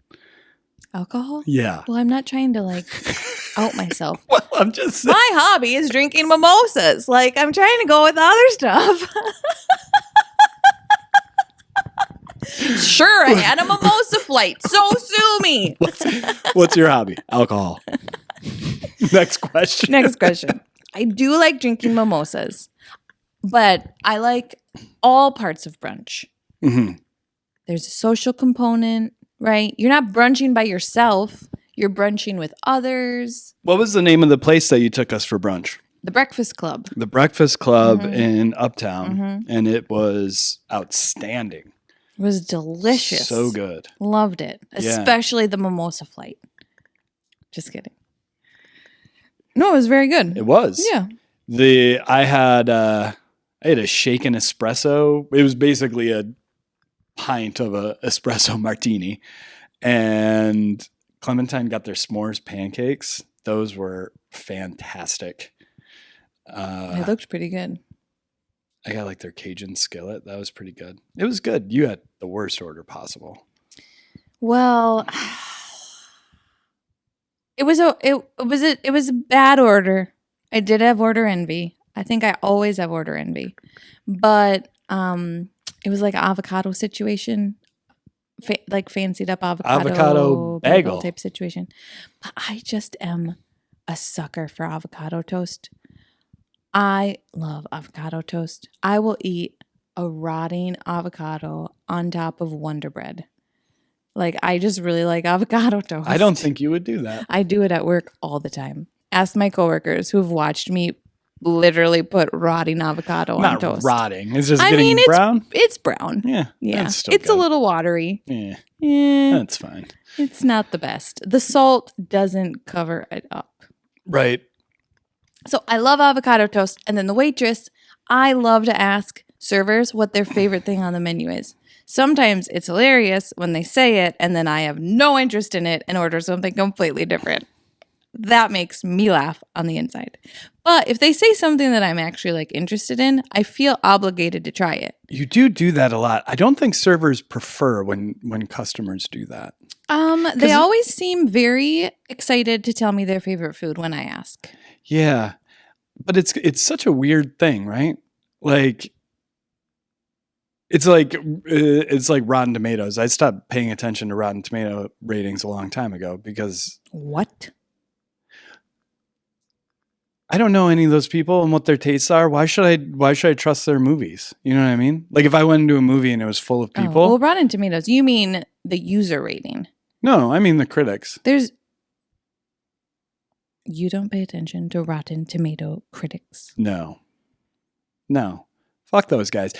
Alcohol? Yeah. Well, I'm not trying to out myself. Well, I'm just saying. My hobby is drinking mimosas. I'm trying to go with the other stuff. Sure, I had a mimosa flight. So sue me. What's your hobby? Alcohol. Next question. Next question. I do like drinking mimosas, but I like all parts of brunch. There's a social component, right? You're not brunching by yourself. You're brunching with others. What was the name of the place that you took us for brunch? The Breakfast Club. The Breakfast Club in Uptown, and it was outstanding. It was delicious. So good. Loved it, especially the mimosa flight. Just kidding. No, it was very good. It was. Yeah. I had a shaken espresso. It was basically a pint of a espresso martini, and Clementine got their s'mores pancakes. Those were fantastic. It looked pretty good. I got their Cajun skillet. That was pretty good. It was good. You had the worst order possible. Well, it was a bad order. I did have order envy. I think I always have order envy, but it was like an avocado situation, fancied up avocado bagel type situation. But I just am a sucker for avocado toast. I love avocado toast. I will eat a rotting avocado on top of Wonder Bread. I just really like avocado toast. I don't think you would do that. I do it at work all the time. Ask my coworkers who have watched me literally put rotting avocado on toast. Not rotting. It's just getting brown? It's brown. Yeah. Yeah. It's It's a little watery. Yeah. Eh, That's fine. it's not the best. The salt doesn't cover it up. Right. So I love avocado toast. And then the waitress, I love to ask servers what their favorite thing on the menu is. Sometimes it's hilarious when they say it and then I have no interest in it and order something completely different. That makes me laugh on the inside. But if they say something that I'm actually interested in, I feel obligated to try it. You do that a lot. I don't think servers prefer when customers do that. They always seem very excited to tell me their favorite food when I ask. Yeah. But it's such a weird thing, right? It's like Rotten Tomatoes. I stopped paying attention to Rotten Tomato ratings a long time ago because What? I don't know any of those people and what their tastes are. Why should I trust their movies? You know what I mean? If I went into a movie and it was full of people. Well, Rotten Tomatoes. You mean the user rating? No, I mean the critics. You don't pay attention to Rotten Tomato critics. No. Fuck those guys.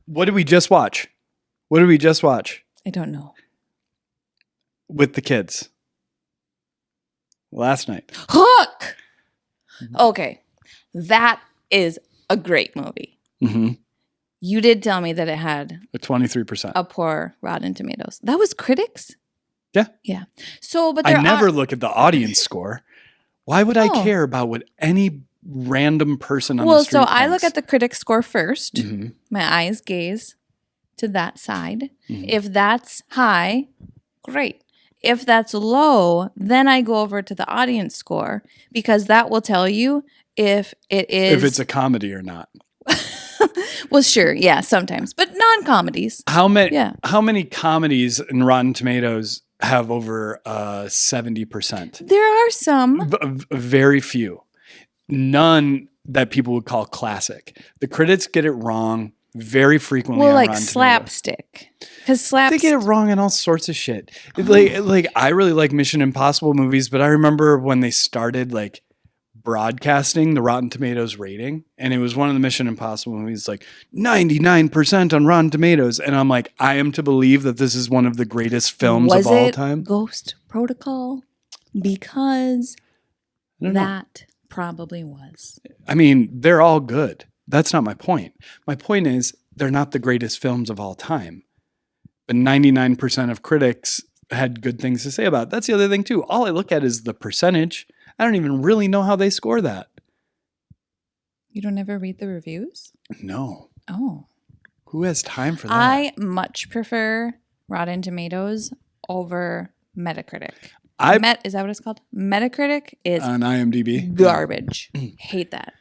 What did we just watch? I don't know. With the kids. Last night. Hook! Okay. That is a great movie. Mm-hmm. You did tell me that it had A 23%. a poor Rotten Tomatoes. That was critics? Yeah. Yeah. So, but there I never look at the audience score. Why would I Oh. care about what any random person on the street so I look thinks? at the critic score first. Mm-hmm. My eyes gaze to that side. Mhm. If that's high, great. If that's low, then I go over to the audience score because that will tell you if it is. If it's a comedy or not. Well, sure, yeah, sometimes, but non-comedies. How many? Yeah. How many comedies in Rotten Tomatoes have over 70%? There are some. Very few. None that people would call classic. The critics get it wrong very frequently. Well, on like Rotten Tomatoes. slapstick. Because They slapstick. get it wrong in all sorts of shit. Like I really like Mission Impossible movies, but I remember when they started like broadcasting the Rotten Tomatoes rating, and it was one of the Mission Impossible movies, like 99% on Rotten Tomatoes, and I'm like, I am to believe that this is one of the greatest films Was of all it time. Ghost Protocol? Because I don't know. that probably was. I mean, they're all good. That's not my point. My point is they're not the greatest films of all time. But 99% of critics had good things to say about it. That's the other thing too. All I look at is the percentage. I don't even really know how they score that. You don't ever read the reviews? No. Oh. Who has time for that? I much prefer Rotten Tomatoes over Metacritic. Is that what it's called? Metacritic is on IMDb. garbage. Hate that.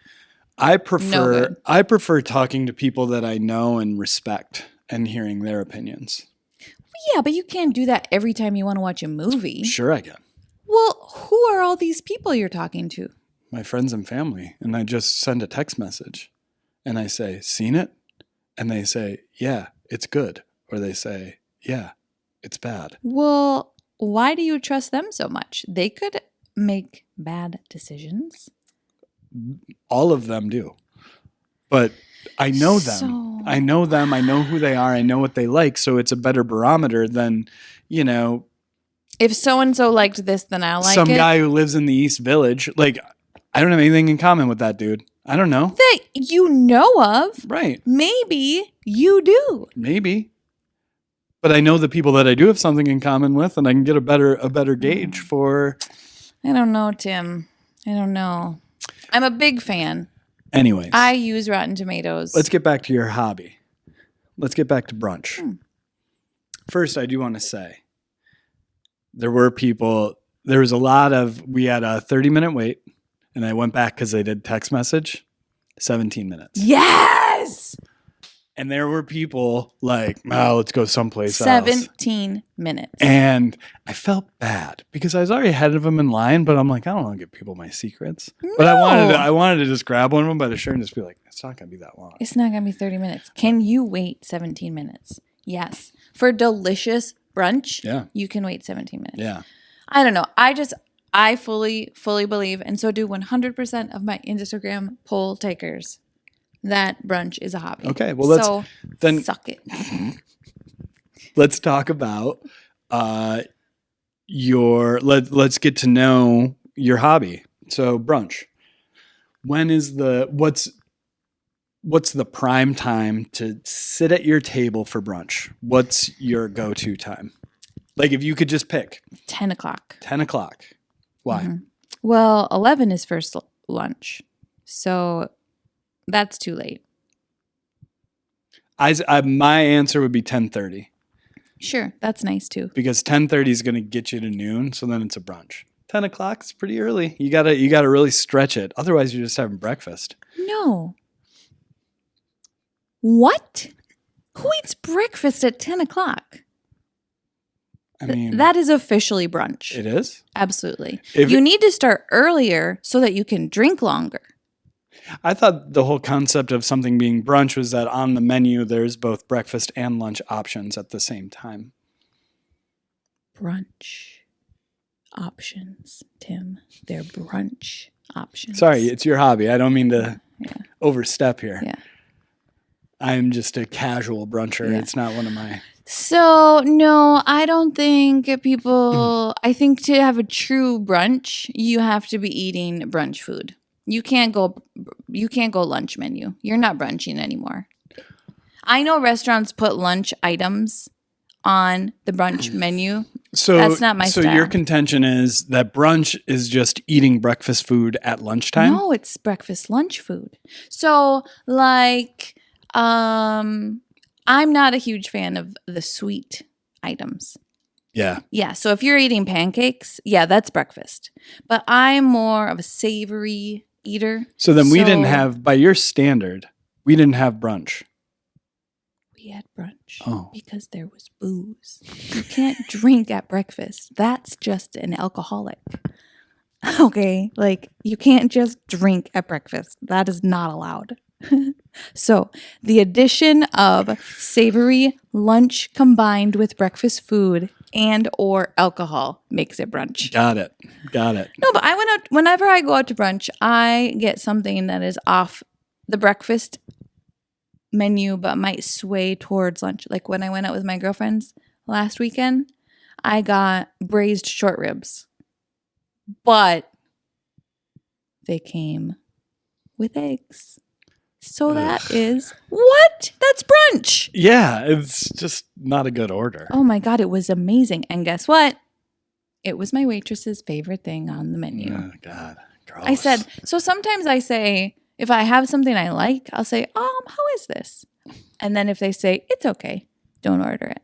I good. prefer talking to people that I know and respect and hearing their opinions. Yeah, but you can't do that every time you want to watch a movie. Sure I can. Well, who are all these people you're talking to? My friends and family. And I just send a text message and I say, seen it? And they say, yeah, it's good. Or they say, yeah, it's bad. Well, why do you trust them so much? They could make bad decisions. All of them do. But I know them. So- I know them. I know who they are. I know what they like. So it's a better barometer than, you know, If so-and-so liked this, then I'll like some it. guy who lives in the East Village. Like, I don't have anything in common with that dude. I don't know. That you know of. Right. Maybe you do. Maybe. But I know the people that I do have something in common with, and I can get a better gauge for. I don't know, Tim. I don't know. I'm a big fan. Anyways. I use Rotten Tomatoes. Let's get back to your hobby. Let's get back to brunch. First, I do want to say there was we had a 30-minute wait, and I went back because they did text message, 17 minutes. Yes! And there were people like, oh, let's go someplace else. 17 minutes. And I felt bad because I was already ahead of them in line, but I'm like, I don't want to give people my secrets. But I wanted to just grab one of them by the shirt and just be like, it's not going to be that long. It's not going to be 30 minutes. Can you wait 17 minutes? Yes. For delicious brunch, Yeah. you can wait 17 minutes. Yeah. I don't know. I fully believe, and so do 100% of my Instagram poll takers, that brunch is a hobby. Okay, well, then suck it. let's talk about let's get to know your hobby. So brunch. What's the prime time to sit at your table for brunch? What's your go-to time? Like if you could just pick 10 o'clock. 10 o'clock. Why? Mm-hmm. Well, 11 is first lunch. So that's too late. My answer would be 10:30 Sure. That's nice too. because 10:30 is going to get you to noon. So then it's a brunch. 10 o'clock is pretty early. You gotta really stretch it. Otherwise, you're just having breakfast. No. What? Who eats breakfast at 10 o'clock? I mean, That is officially brunch. it is. Absolutely. If You need to start earlier so that you can drink longer. I thought the whole concept of something being brunch was that on the menu there's both breakfast and lunch options at the same time. Brunch options, Tim. They're brunch options. Sorry, it's your hobby. I don't mean to Yeah. overstep here. Yeah. I'm just a casual bruncher. Yeah. It's not one of my. So, no, I don't think people, I think to have a true brunch, you have to be eating brunch food. You can't go lunch menu. You're not brunching anymore. I know restaurants put lunch items on the brunch menu. So That's not my So style. your contention is that brunch is just eating breakfast food at lunchtime? No, it's breakfast lunch food. So like I'm not a huge fan of the sweet items. Yeah. Yeah, so if you're eating pancakes, yeah, that's breakfast. But I'm more of a savory eater. So then we didn't So- have, by your standard, We didn't have brunch. We had brunch Oh. because there was booze. You can't drink at breakfast. That's just an alcoholic. Okay, like you can't just drink at breakfast. That is not allowed. So the addition of savory lunch combined with breakfast food and or alcohol makes it brunch. Got it. No, but I went out whenever I go out to brunch, I get something that is off the breakfast menu but might sway towards lunch. Like when I went out with my girlfriends last weekend, I got braised short ribs. But they came with eggs. So that is what? That's brunch. Yeah, it's just not a good order. Oh my God, it was amazing. And guess what? It was my waitress's favorite thing on the menu. Oh, God. Gross. I said, so sometimes I say, if I have something I like, I'll say, how is this? And then if they say, it's okay, don't order it.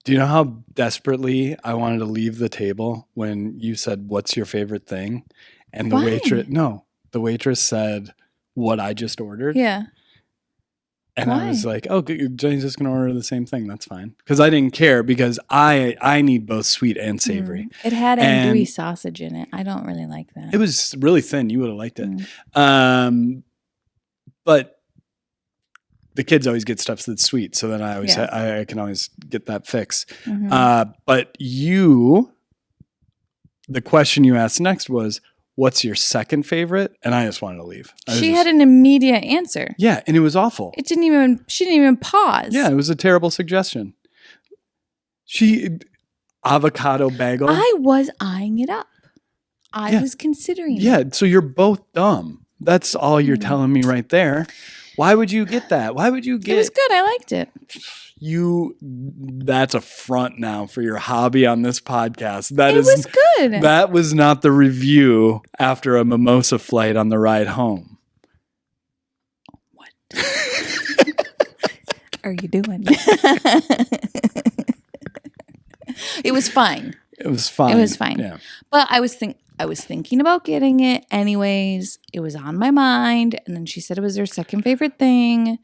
Do you know how desperately I wanted to leave the table when you said, what's your favorite thing? And the waitress said what I just ordered. Yeah. And Why? I was like, oh, Jenny's just going to order the same thing. That's fine. Because I didn't care because I need both sweet and savory. It had andouille sausage in it. I don't really like that. It was really thin. You would have liked it. But the kids always get stuff that's sweet. So then I always I can always get that fix. But the question you asked next was, what's your second favorite? And I just wanted to leave. She had an immediate answer. Yeah, and it was awful. She didn't even pause. Yeah, it was a terrible suggestion. Avocado bagel. I was eyeing it up. I was considering it. Yeah, so you're both dumb. That's all you're telling me right there. Why would you get that? Why would you get... It was good. I liked it. That's a front now for your hobby on this podcast. It was good. That was not the review after a mimosa flight on the ride home. What are you doing? It was fine. It was fine. It was fine. Yeah. But I was thinking about getting it anyways. It was on my mind. And then she said it was her second favorite thing.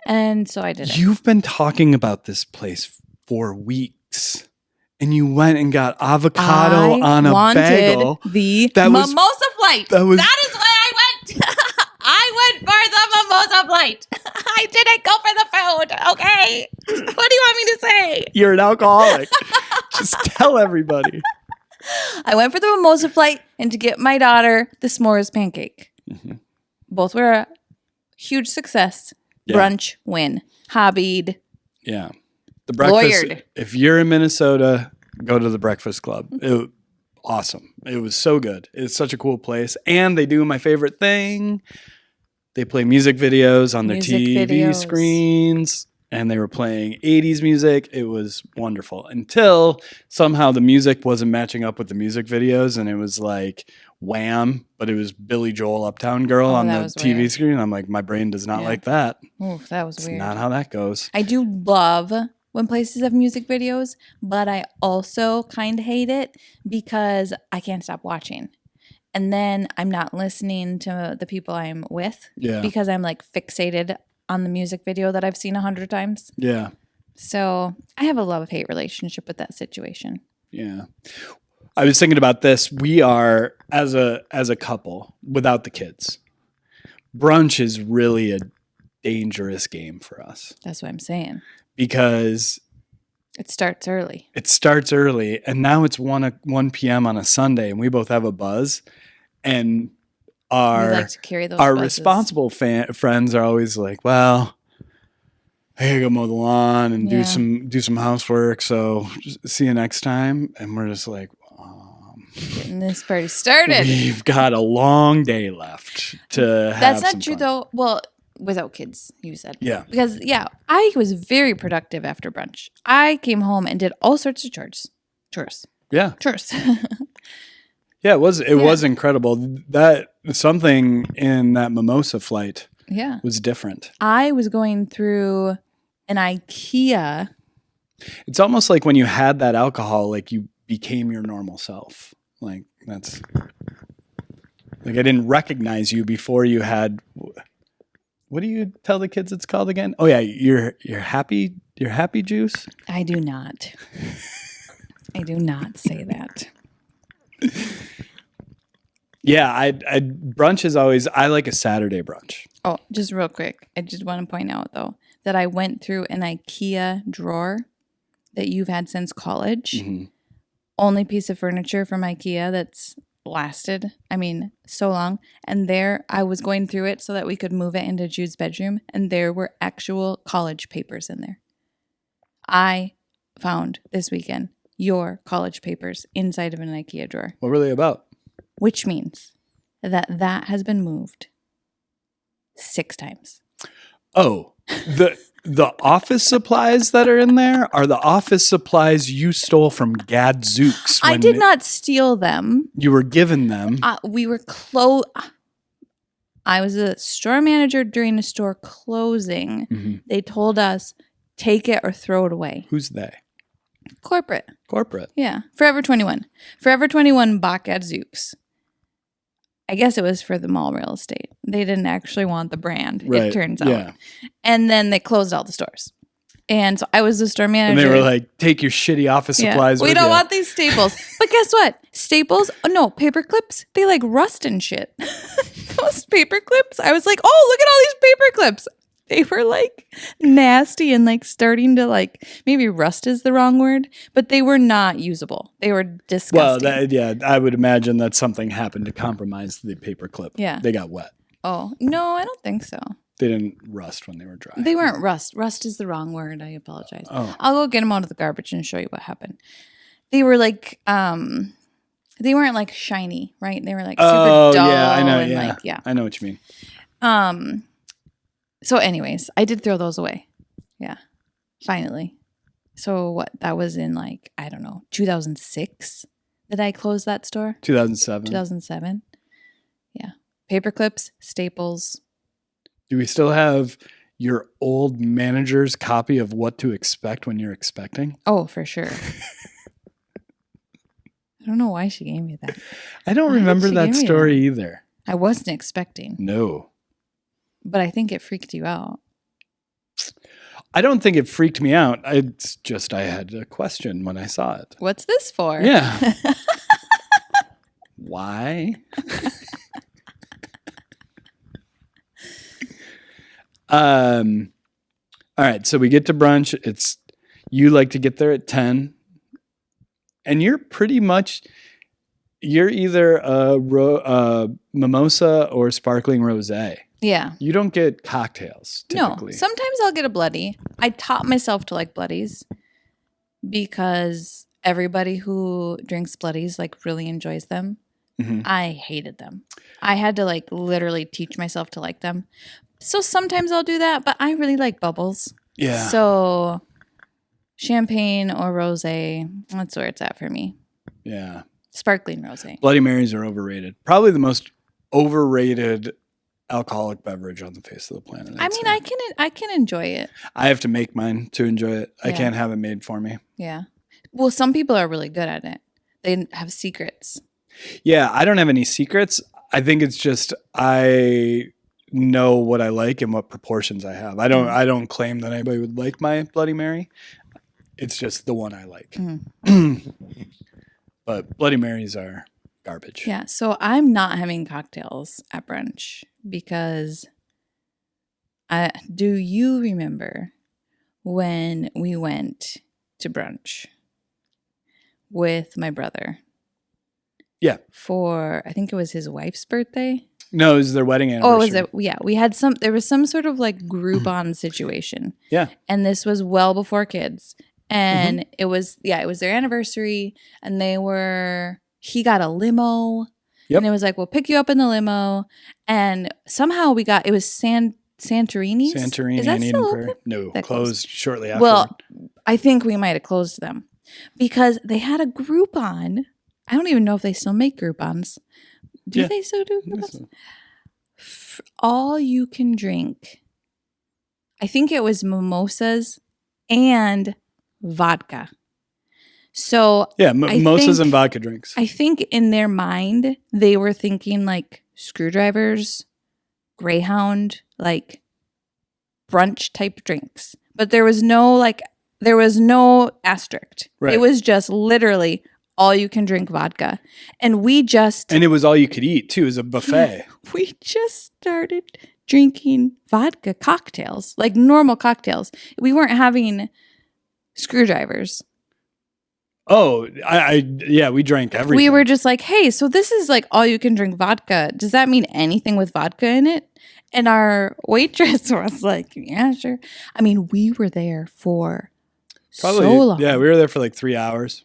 And so I did it. You've been talking about this place for weeks. And you went and got avocado on a bagel. The mimosa flight. That is why I went. I went for the mimosa flight. I didn't go for the food. Okay. What do you want me to say? You're an alcoholic. Just tell everybody. I went for the mimosa flight and to get my daughter the s'mores pancake. Mm-hmm. Both were a huge success. Yeah. Brunch win. Hobbied. Yeah. The breakfast. Lawyered. If you're in Minnesota, go to the Breakfast Club. Awesome. It was so good. It's such a cool place. And they do my favorite thing. They play music videos on their TV screens. And they were playing 80s music. It was wonderful until somehow the music wasn't matching up with the music videos. And it was like Wham, but it was Billy Joel Uptown Girl on the TV screen. I'm like, my brain does not like that. Oof, that was weird. It's not how that goes. I do love when places have music videos, but I also kind of hate it because I can't stop watching. And then I'm not listening to the people I'm with because I'm like fixated on the music video that I've seen 100 times. Yeah. So I have a love-hate relationship with that situation. Yeah. I was thinking about this. We are, as a couple, without the kids, brunch is really a dangerous game for us. That's what I'm saying. Because it starts early. And now it's 1 p.m. on a Sunday, and we both have a buzz. And we like to carry those buzzes. Responsible friends are always like, well, I gotta go mow the lawn and do some housework. So see you next time. And we're just like, getting this party started. We've got a long day left to have. That's not true though. Well, without kids, you said. Yeah. Because I was very productive after brunch. I came home and did all sorts of chores. Yeah. Chores. Yeah, it was incredible. That something in that mimosa flight was different. I was going through an IKEA. It's almost like when you had that alcohol, like you became your normal self. Like that's like I didn't recognize you before you had what do you tell the kids it's called again? Oh yeah, your happy juice. I do not. I do not say that. Yeah, I brunch is always, I like a Saturday brunch. Oh, just real quick. I just want to point out though that I went through an IKEA drawer that you've had since college. Mm-hmm. Only piece of furniture from IKEA that's lasted, so long. And there I was going through it so that we could move it into Jude's bedroom, and there were actual college papers in there. I found this weekend your college papers inside of an IKEA drawer. What were they about? Which means that has been moved 6 times. Oh, the office supplies that are in there are the office supplies you stole from Gadzooks. I did not steal them. You were given them. We were close. I was a store manager during a store closing. Mm-hmm. They told us, take it or throw it away. Who's they? Corporate. Yeah. Forever 21. Forever 21 bought Gadzooks. I guess it was for the mall real estate. They didn't actually want the brand, it turns out. Yeah. And then they closed all the stores. And so I was the store manager. And they were like, take your shitty office supplies with you. We don't want these staples. But guess what? Staples, paper clips, they like rust and shit. Those paper clips, I was like, oh, look at all these paper clips. They were like nasty and like starting to like, maybe rust is the wrong word, but they were not usable. They were disgusting. Well, I would imagine that something happened to compromise the paper clip. Yeah. They got wet. Oh, no, I don't think so. They didn't rust when they were dry. They weren't rust. Rust is the wrong word. I apologize. Oh. I'll go get them out of the garbage and show you what happened. They were like, they weren't like shiny, right? They were like super dull. Yeah, I know. And I know what you mean. So anyways, I did throw those away. Yeah. Finally. So what? That was in 2006 that I closed that store? 2007. 2007. Yeah. Paper clips, staples. Do we still have your old manager's copy of What to Expect When You're Expecting? Oh, for sure. I don't know why she gave me that. I don't remember that story either. I wasn't expecting. No. But I think it freaked you out. I don't think it freaked me out. It's just I had a question when I saw it. What's this for? Yeah. Why? All right. So we get to brunch. You like to get there at 10. And you're either a mimosa or sparkling rosé. Yeah. You don't get cocktails typically. No. Sometimes I'll get a bloody. I taught myself to like bloodies because everybody who drinks bloodies like really enjoys them. Mm-hmm. I hated them. I had to like literally teach myself to like them. So sometimes I'll do that, but I really like bubbles. Yeah. So champagne or rosé, that's where it's at for me. Yeah. Sparkling rosé. Bloody Marys are overrated. Probably the most overrated alcoholic beverage on the face of the planet. I can enjoy it. I have to make mine to enjoy it. Yeah. I can't have it made for me. Yeah. Well, some people are really good at it. They have secrets. Yeah, I don't have any secrets. I think it's just I know what I like and what proportions I have. I don't claim that anybody would like my Bloody Mary. It's just the one I like. Mm-hmm. But Bloody Marys are garbage. Yeah, so I'm not having cocktails at brunch because do you remember when we went to brunch with my brother? Yeah. For, I think it was his wife's birthday. No, it was their wedding anniversary. Oh, was it? Yeah, there was some sort of like Groupon situation. Yeah. And this was well before kids. And it was their anniversary and he got a limo. Yep. And it was like, we'll pick you up in the limo. And somehow it was Santorini's. Santorini. Is that still open? No, closed shortly after. Well, I think we might have closed them because they had a Groupon. I don't even know if they still make Groupons. Do they still do Groupons? All you can drink. I think it was mimosas and vodka. So yeah, mimosas and vodka drinks. I think in their mind they were thinking like screwdrivers, Greyhound, like brunch type drinks, but there was no asterisk. Right. It was just literally all you can drink vodka. And it was all you could eat too. It was a buffet. We just started drinking vodka cocktails, like normal cocktails. We weren't having screwdrivers. Oh, we drank everything. We were just like, hey, so this is like all you can drink vodka. Does that mean anything with vodka in it? And our waitress was like, yeah, sure. I mean, we were there for probably so long. Yeah, we were there for like 3 hours.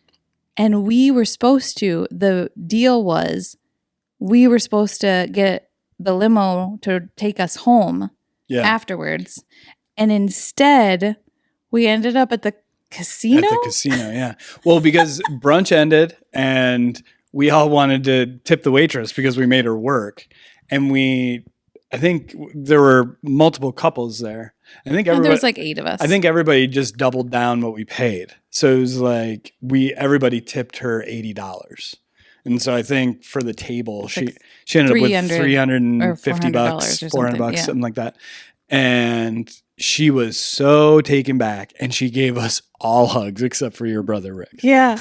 And the deal was we were supposed to get the limo to take us home afterwards. And instead, we ended up at the casino? At the casino, yeah. Well, because brunch ended and we all wanted to tip the waitress because we made her work. And I think there were multiple couples there. There was like 8 of us. I think everybody just doubled down what we paid. So it was like everybody tipped her $80. And so I think for the table, she ended up with $350, $400, something like that. And she was so taken back, and she gave us all hugs except for your brother Rick. Yeah.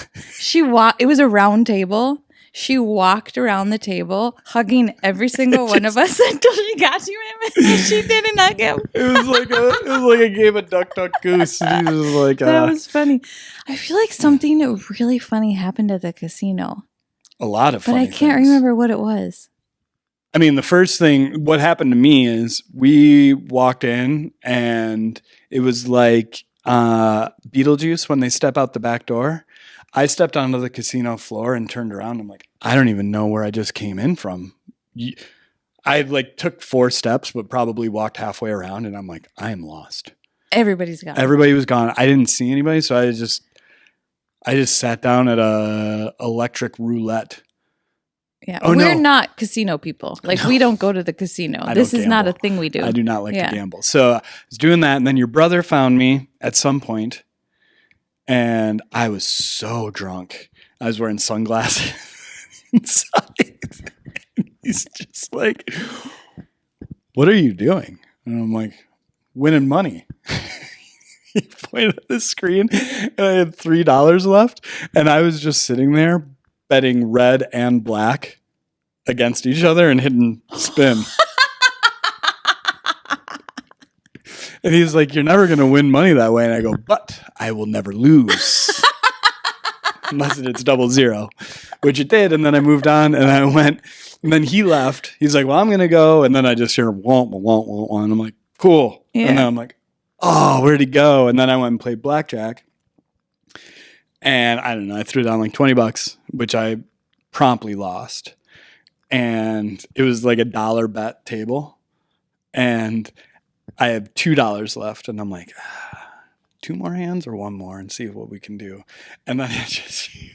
It was a round table. She walked around the table, hugging every single one of us until she got to him, and she didn't hug him. It was like a game of Duck, Duck, Goose. And he was like, that was funny. I feel like something really funny happened at the casino. A lot of funny But I can't remember what it was. I mean, the first thing, what happened to me is we walked in and it was like Beetlejuice when they step out the back door. I stepped onto the casino floor and turned around. I'm like, I don't even know where I just came in from. I like took 4 steps, but probably walked halfway around, and I'm like, I am lost. Everybody's gone. Everybody was gone. I didn't see anybody, so I just sat down at a electric roulette. Yeah, we're not casino people. Like, we don't go to the casino. This is not a thing we do. I do not like to gamble. So I was doing that, and then your brother found me at some point, and I was so drunk. I was wearing sunglasses inside. He's just like, what are you doing? And I'm like, winning money. He pointed at the screen, and I had $3 left, and I was just sitting there betting red and black against each other and hitting spin. And he's like, you're never going to win money that way. And I go, but I will never lose. Unless it's 00, which it did. And then I moved on and I went, and then he left. He's like, well, I'm going to go. And then I just hear, womp. And I'm like, cool. Yeah. And then I'm like, oh, where'd he go? And then I went and played blackjack. And I don't know, I threw down like $20, which I promptly lost. And it was like $1 bet table. And I have $2 left. And I'm like, 2 more hands or 1 more and see what we can do. And then I just hear,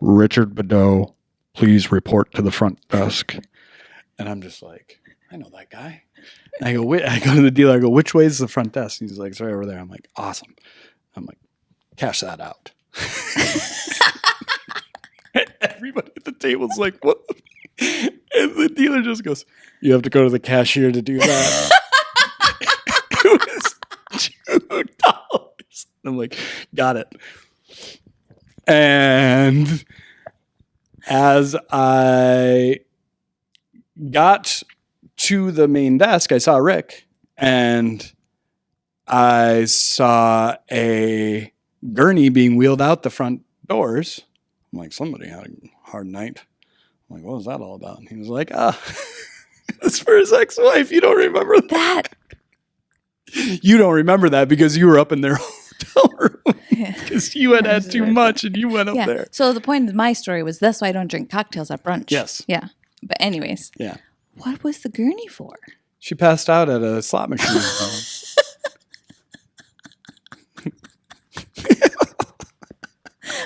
Richard Badeau, please report to the front desk. And I'm just like, I know that guy. And I go to the dealer, I go, which way is the front desk? And he's like, it's right over there. I'm like, awesome. I'm like, cash that out. Everybody at the table's like, what? And the dealer just goes, you have to go to the cashier to do that. It was $2. I'm like, got it. And as I got to the main desk, I saw Rick, and I saw a gurney being wheeled out the front doors. I'm like, somebody had a hard night. I'm like, what was that all about? And he was like, it's for his ex-wife. You don't remember that? You don't remember that because you were up in their hotel room. Because you had too much and you went up there. So the point of my story was that's why I don't drink cocktails at brunch. Yes. Yeah. But anyways. Yeah. What was the gurney for? She passed out at a slot machine.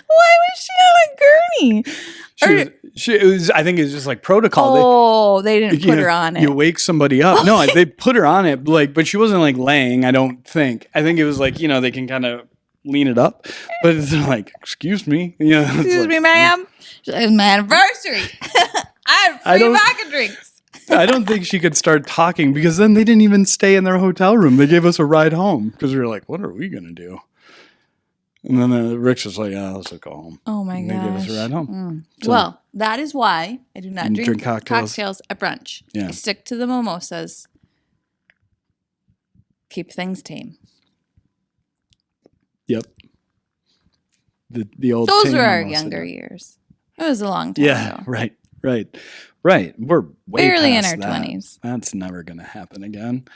Why was she on a gurney? It was. I think it was just like protocol. Oh, they didn't put her on it. You wake somebody up. No, they put her on it, but she wasn't like laying. I don't think. I think it was like they can kind of lean it up, but it's like, excuse me, excuse me, ma'am. It's my anniversary. I have free vodka drinks. I don't think she could start talking because then they didn't even stay in their hotel room. They gave us a ride home because we were like, what are we going to do? And then Rick's was like, yeah, let's go home. Oh my And gosh. they gave us a ride home. So, Well, that is why I do not drink cocktails. at brunch. Yeah. I stick to the mimosas. Keep things tame. Yep. The old. Those were our mimosa. younger years. It was a long time Yeah, ago. right. We're way Barely in past our that. 20s. That's never going to happen again.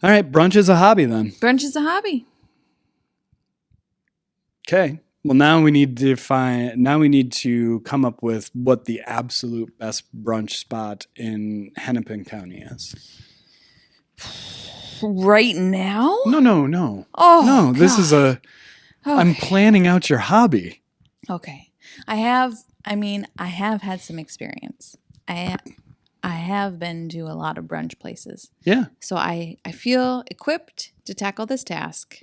All right, brunch is a hobby then. Brunch is a hobby. Okay. Well, now we need to come up with what the absolute best brunch spot in Hennepin County is. Right now? No. Oh, No, this is God. I'm planning out your hobby. Okay. I have had some experience. I have been to a lot of brunch places. Yeah. So I feel equipped to tackle this task.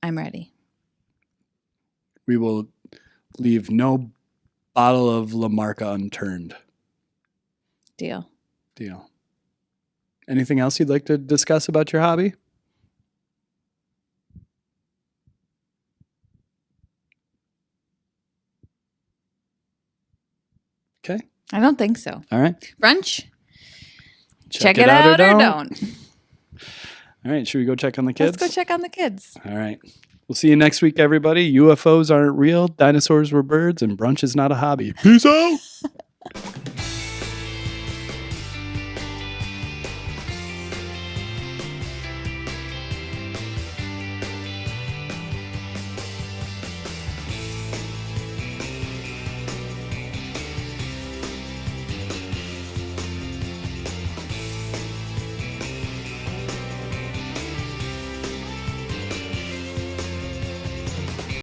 I'm ready. We will leave no bottle of La Marca unturned. Deal. Anything else you'd like to discuss about your hobby? Okay. I don't think so. All right. Brunch? Check it out or don't. All right. Should we go check on the kids? Let's go check on the kids. All right. We'll see you next week, everybody. UFOs aren't real. Dinosaurs were birds, and brunch is not a hobby. Peace out.